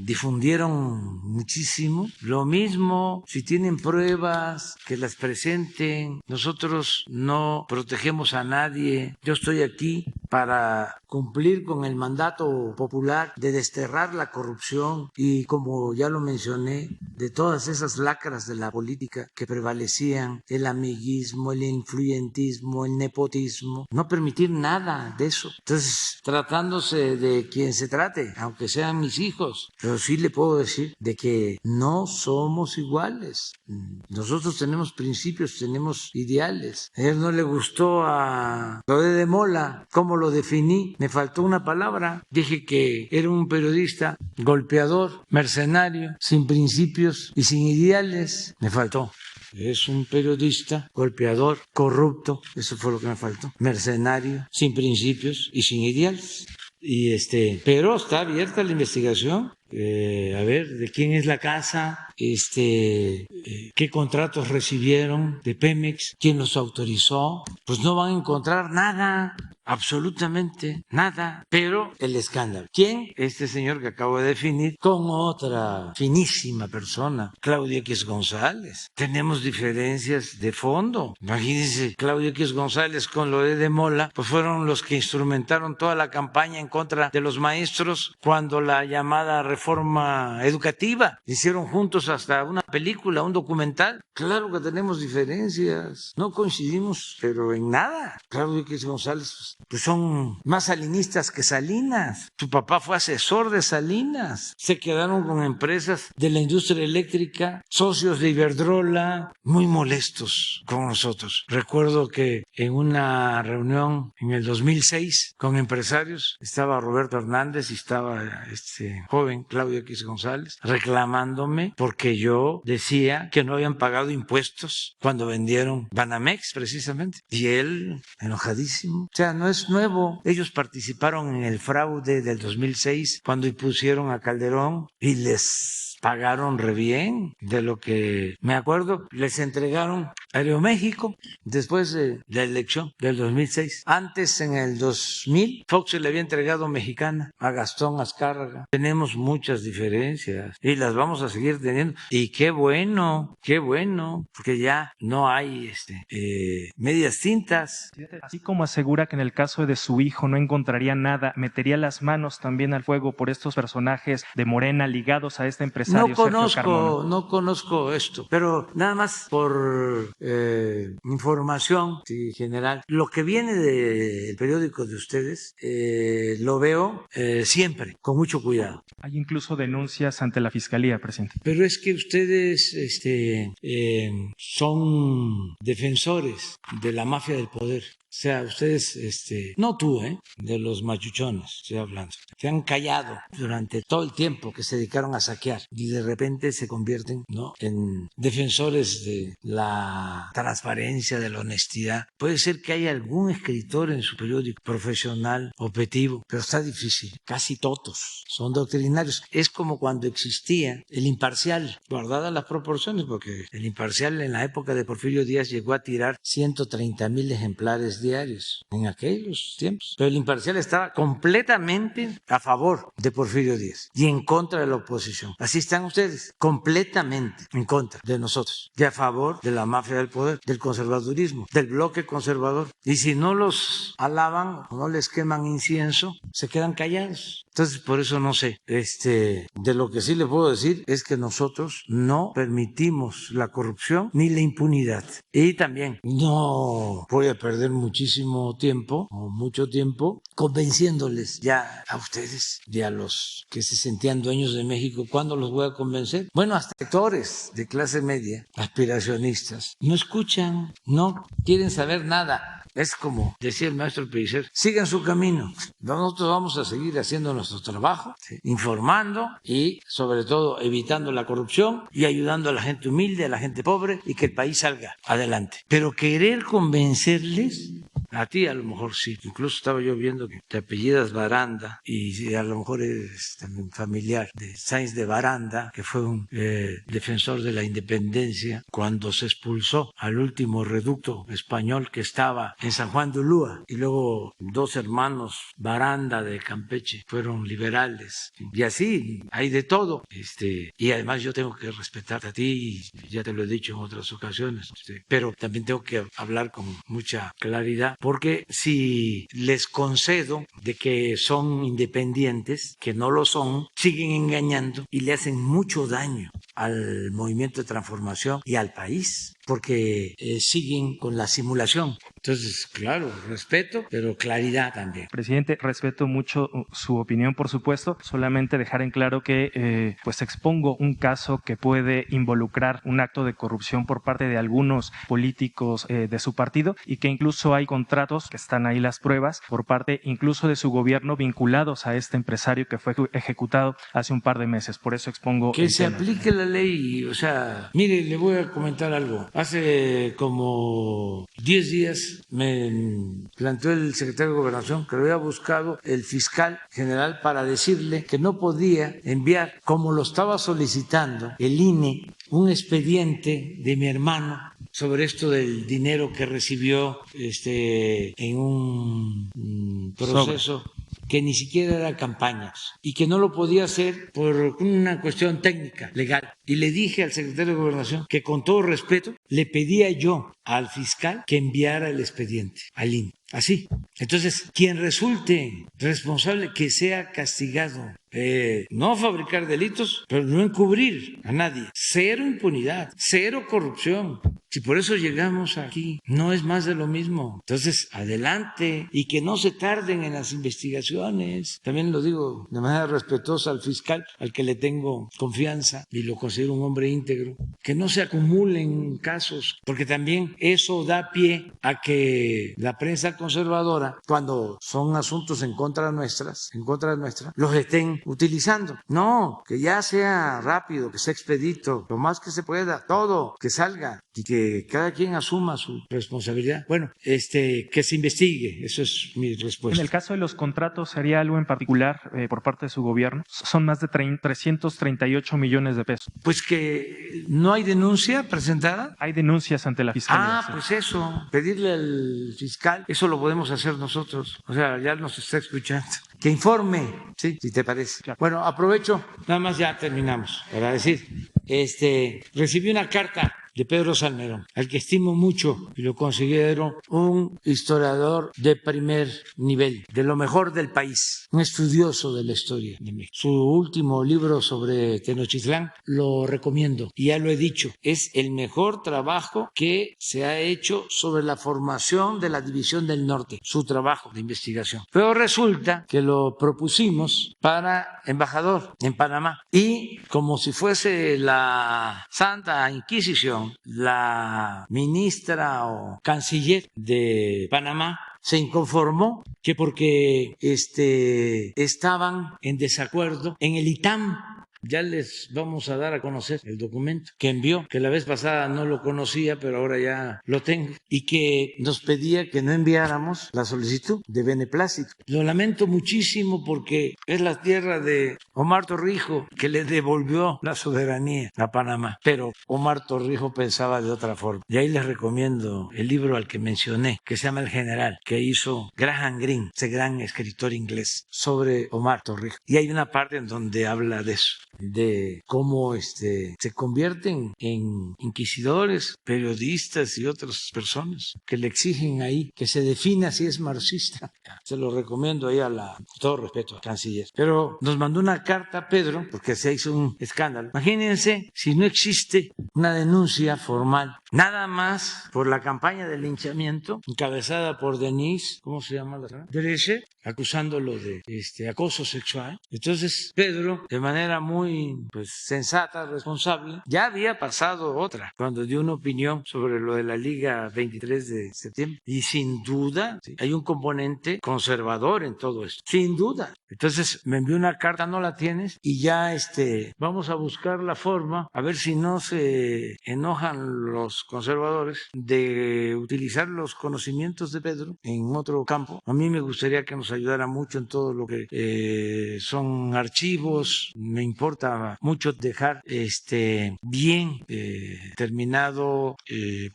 difundieron muchísimo. Lo mismo, si tienen pruebas, que las presenten. Nosotros no protegemos a nadie. Yo estoy aquí para cumplir con el mandato popular de desterrar la corrupción y, como ya lo mencioné, de todas esas lacras de la política que prevalecían, el amiguismo, el influyentismo, el nepotismo, no permitir nada de eso. Entonces, tratándose de quien se trate, aunque sean mis hijos, pero sí le puedo decir de que no somos iguales. Nosotros tenemos principios, tenemos ideales. A él no le gustó a lo de Mola, cómo lo definí. Me faltó una palabra. Dije que era un periodista golpeador, mercenario, sin principios y sin ideales. Me faltó. Es un periodista golpeador, corrupto. Eso fue lo que me faltó. Mercenario, sin principios y sin ideales. Pero está abierta la investigación. A ver, ¿de quién es la casa? ¿Qué contratos recibieron de Pemex? ¿Quién los autorizó? Pues no van a encontrar nada, absolutamente nada, pero el escándalo. ¿Quién? Este señor que acabo de definir, con otra finísima persona, Claudio X González. Tenemos diferencias de fondo. Imagínense, Claudio X González con lo de Mola, pues fueron los que instrumentaron toda la campaña en contra de los maestros cuando la llamada reforma educativa. Hicieron juntos hasta una película, un documental. Claro que tenemos diferencias, no coincidimos, pero en nada. Claudio X González, pues son más salinistas que Salinas. Su papá fue asesor de Salinas. Se quedaron con empresas de la industria eléctrica, socios de Iberdrola, muy molestos con nosotros. Recuerdo que en una reunión en el 2006 con empresarios, estaba Roberto Hernández y estaba este joven Claudio X González reclamándome porque yo decía que no habían pagado impuestos cuando vendieron Banamex, precisamente. Y él, enojadísimo. O sea, no es nuevo. Ellos participaron en el fraude del 2006 cuando impusieron a Calderón y les pagaron re bien. De lo que me acuerdo, les entregaron Aeroméxico después de la elección del 2006. Antes, en el 2000, Fox se le había entregado Mexicana a Gastón Azcárraga. Tenemos muchas diferencias y las vamos a seguir teniendo. Y qué bueno, porque ya no hay medias tintas. Así como asegura que en el caso de su hijo no encontraría nada, ¿metería las manos también al fuego por estos personajes de Morena ligados a este empresario? No conozco esto, pero nada más por información general. Lo que viene del periódico de ustedes lo veo siempre con mucho cuidado. Hay incluso denuncias ante la Fiscalía, presidente. Pero es que ustedes son defensores de la mafia del poder. O sea, ustedes, no tú, de los machuchones, estoy hablando, se han callado durante todo el tiempo que se dedicaron a saquear y de repente se convierten, ¿no?, en defensores de la transparencia, de la honestidad. Puede ser que haya algún escritor en su periódico profesional, objetivo, pero está difícil. Casi todos son doctrinarios. Es como cuando existía el Imparcial, guardadas las proporciones, porque el Imparcial en la época de Porfirio Díaz llegó a tirar 130,000 ejemplares diarios en aquellos tiempos. Pero el Imparcial estaba completamente a favor de Porfirio Díaz y en contra de la oposición. Así están ustedes, completamente en contra de nosotros y a favor de la mafia del poder, del conservadurismo, del bloque conservador. Y si no los alaban o no les queman incienso, se quedan callados. Entonces, por eso no sé. De lo que sí le puedo decir es que nosotros no permitimos la corrupción ni la impunidad. Y también no voy a perder muchísimo tiempo o mucho tiempo convenciéndoles ya a ustedes y a los que se sentían dueños de México. ¿Cuándo los voy a convencer? Bueno, hasta sectores de clase media, aspiracionistas, no escuchan, no quieren saber nada. Es como decía el maestro Pellicer, sigan su camino. Nosotros vamos a seguir haciendo nuestro trabajo, ¿sí?, informando y sobre todo evitando la corrupción y ayudando a la gente humilde, a la gente pobre y que el país salga adelante. Pero querer convencerles, A ti a lo mejor sí. Incluso estaba yo viendo que te apellidas Baranda y a lo mejor eres también familiar de Sáenz de Baranda, que fue un defensor de la independencia cuando se expulsó al último reducto español que estaba en San Juan de Ulúa. Y luego 2 hermanos Baranda de Campeche fueron liberales. Y así hay de todo. Y además yo tengo que respetarte a ti, y ya te lo he dicho en otras ocasiones, pero también tengo que hablar con mucha claridad, porque si les concedo de que son independientes, que no lo son, siguen engañando y le hacen mucho daño al movimiento de transformación y al país, porque siguen con la simulación. Entonces, claro, respeto, pero claridad también. Presidente, respeto mucho su opinión, por supuesto. Solamente dejar en claro que pues expongo un caso que puede involucrar un acto de corrupción por parte de algunos políticos de su partido, y que incluso hay contratos, que están ahí las pruebas, por parte incluso de su gobierno vinculados a este empresario que fue ejecutado hace un par de meses. Por eso expongo que el se tema. aplique la ley. O sea, mire, le voy a comentar algo. Hace como 10 días me planteó el secretario de Gobernación que lo había buscado el fiscal general para decirle que no podía enviar, como lo estaba solicitando el INE, un expediente de mi hermano sobre esto del dinero que recibió en un proceso que ni siquiera era campañas y que no lo podía hacer por una cuestión técnica, legal. Y le dije al secretario de Gobernación que, con todo respeto, le pedía yo al fiscal que enviara el expediente al INE. Así. Entonces, quien resulte responsable, que sea castigado. No fabricar delitos, pero no encubrir a nadie. Cero impunidad, cero corrupción. Si por eso llegamos aquí, no es más de lo mismo. Entonces, adelante, y que no se tarden en las investigaciones. También lo digo de manera respetuosa al fiscal, al que le tengo confianza y lo considero un hombre íntegro. Que no se acumulen casos, porque también eso da pie a que la prensa conservadora, cuando son asuntos en contra nuestra, los estén utilizando. No, que ya sea rápido, que sea expedito, lo más que se pueda, todo, que salga y que cada quien asuma su responsabilidad. Bueno, que se investigue, eso es mi respuesta. En el caso de los contratos, ¿sería algo en particular por parte de su gobierno? Son más de 338 millones de pesos. Pues que no hay denuncia presentada. Hay denuncias ante la Fiscalía. Sí. Pues eso, pedirle al fiscal, eso lo podemos hacer nosotros. O sea, ya nos está escuchando. Que informe, ¿sí? Si te parece. Claro. Bueno, aprovecho, nada más ya terminamos, para decir, recibí una carta de Pedro Salmerón, al que estimo mucho y lo considero un historiador de primer nivel, de lo mejor del país, un estudioso de la historia de México. Su último libro sobre Tenochtitlán lo recomiendo, y ya lo he dicho, es el mejor trabajo que se ha hecho sobre la formación de la División del Norte, su trabajo de investigación. Pero resulta que lo propusimos para embajador en Panamá, y como si fuese la Santa Inquisición, la ministra o canciller de Panamá se inconformó que porque estaban en desacuerdo en el ITAM. Ya les vamos a dar a conocer el documento que envió, que la vez pasada no lo conocía, pero ahora ya lo tengo, y que nos pedía que no enviáramos la solicitud de beneplácito. Lo lamento muchísimo porque es la tierra de Omar Torrijos, que le devolvió la soberanía a Panamá, pero Omar Torrijos pensaba de otra forma. Y ahí les recomiendo el libro al que mencioné, que se llama El General, que hizo Graham Greene, ese gran escritor inglés, sobre Omar Torrijos. Y hay una parte en donde habla de eso, de cómo se convierten en inquisidores, periodistas y otras personas que le exigen ahí que se defina si es marxista. Se lo recomiendo ahí con todo respeto al canciller. Pero nos mandó una carta Pedro, porque se hizo un escándalo. Imagínense si no existe una denuncia formal, nada más por la campaña de linchamiento encabezada por Denise, ¿cómo se llama la señora? Dereche, acusándolo de acoso sexual. Entonces Pedro, de manera muy sensata, responsable, ya había pasado otra cuando dio una opinión sobre lo de la Liga 23 de septiembre, y sin duda hay un componente conservador en todo esto, sin duda. Entonces me envió una carta, no la tienes, y ya vamos a buscar la forma, a ver si no se enojan los los conservadores de utilizar los conocimientos de Pedro en otro campo. A mí me gustaría que nos ayudara mucho en todo lo que son archivos. Me importa mucho dejar bien terminado,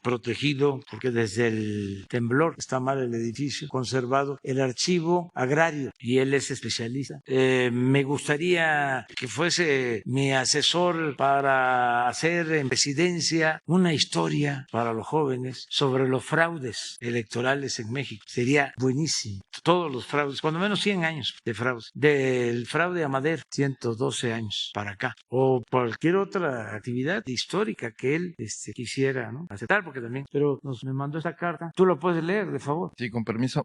protegido, porque desde el temblor está mal el edificio, conservado el archivo agrario, y él es especialista. Me gustaría que fuese mi asesor para hacer en presidencia una historia para los jóvenes sobre los fraudes electorales en México. Sería buenísimo. Todos los fraudes, cuando menos 100 años de fraudes. Del fraude a Madero, 112 años para acá. O cualquier otra actividad histórica que él quisiera, ¿no?, aceptar, porque también. Pero me mandó esta carta. Tú lo puedes leer, de favor. Sí, con permiso.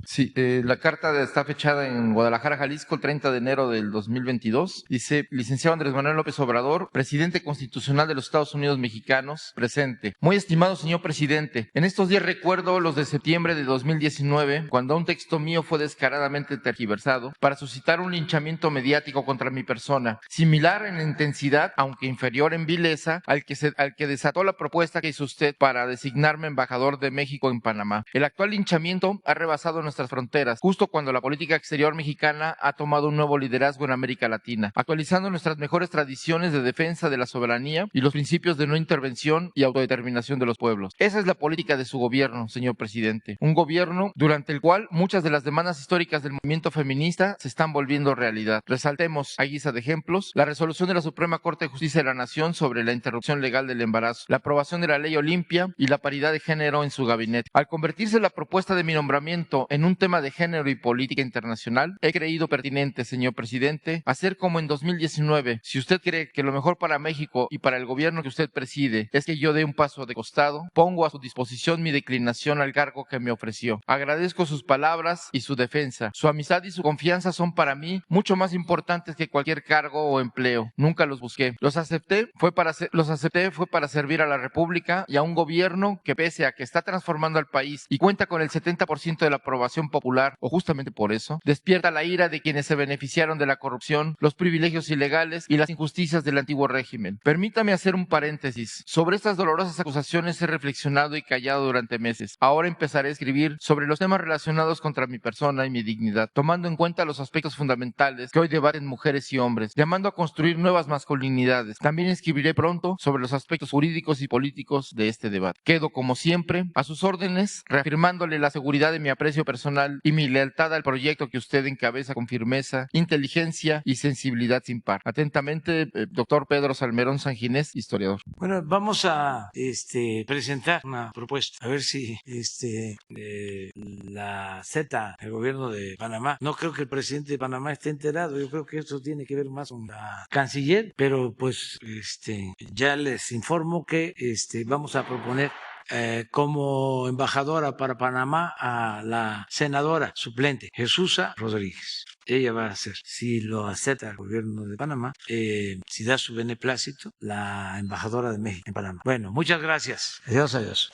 Sí, la carta está fechada en Guadalajara, Jalisco, el 30 de enero del 2022. Dice: licenciado Andrés Manuel López Obrador, presidente constitucional de los Estados Unidos mexicanos, presente. Muy estimado señor presidente, en estos días recuerdo los de septiembre de 2019, cuando un texto mío fue descaradamente tergiversado para suscitar un linchamiento mediático contra mi persona, similar en intensidad, aunque inferior en vileza, al que desató la propuesta que hizo usted para designarme embajador de México en Panamá. El actual linchamiento ha rebasado nuestras fronteras, justo cuando la política exterior mexicana ha tomado un nuevo liderazgo en América Latina, actualizando nuestras mejores tradiciones de defensa de la soberanía y los principios de no intervención y autodeterminación de los pueblos. Esa es la política de su gobierno, señor presidente. Un gobierno durante el cual muchas de las demandas históricas del movimiento feminista se están volviendo realidad. Resaltemos, a guisa de ejemplos, la resolución de la Suprema Corte de Justicia de la Nación sobre la interrupción legal del embarazo, la aprobación de la ley Olimpia y la paridad de género en su gabinete. Al convertirse la propuesta de mi nombramiento en un tema de género y política internacional, he creído pertinente, señor presidente, hacer como en 2019. Si usted cree que lo mejor para México y para el gobierno que usted preside es que yo dé un paso de costado, pongo a su disposición mi declinación al cargo que me ofreció. Agradezco sus palabras y su defensa. Su amistad y su confianza son para mí mucho más importantes que cualquier cargo o empleo. Nunca los busqué. Los acepté fue para servir a la República y a un gobierno que, pese a que está transformando al país y cuenta con el 70% de la aprobación popular, o justamente por eso, despierta la ira de quienes se beneficiaron de la corrupción, los privilegios ilegales y las injusticias del antiguo régimen. Permítame hacer un paréntesis. Sobre estas dolorosas acusaciones he reflexionado y callado durante meses. Ahora empezaré a escribir sobre los temas relacionados contra mi persona y mi dignidad, tomando en cuenta los aspectos fundamentales que hoy debaten mujeres y hombres, llamando a construir nuevas masculinidades. También escribiré pronto sobre los aspectos jurídicos y políticos de este debate. Quedo, como siempre, a sus órdenes, reafirmándole la seguridad de mi aprecio personal y mi lealtad al proyecto que usted encabeza con firmeza, inteligencia y sensibilidad sin par. Atentamente, doctor Pedro Salmerón Sanginés, historiador. Bueno, vamos a presentar una propuesta, a ver si la acepta el gobierno de Panamá. No creo que el presidente de Panamá esté enterado, yo creo que esto tiene que ver más con la canciller, pero pues ya les informo que vamos a proponer como embajadora para Panamá a la senadora suplente Jesusa Rodríguez. Ella va a ser, si lo acepta el gobierno de Panamá, si da su beneplácito, la embajadora de México en Panamá. Bueno, muchas gracias. Adiós, adiós.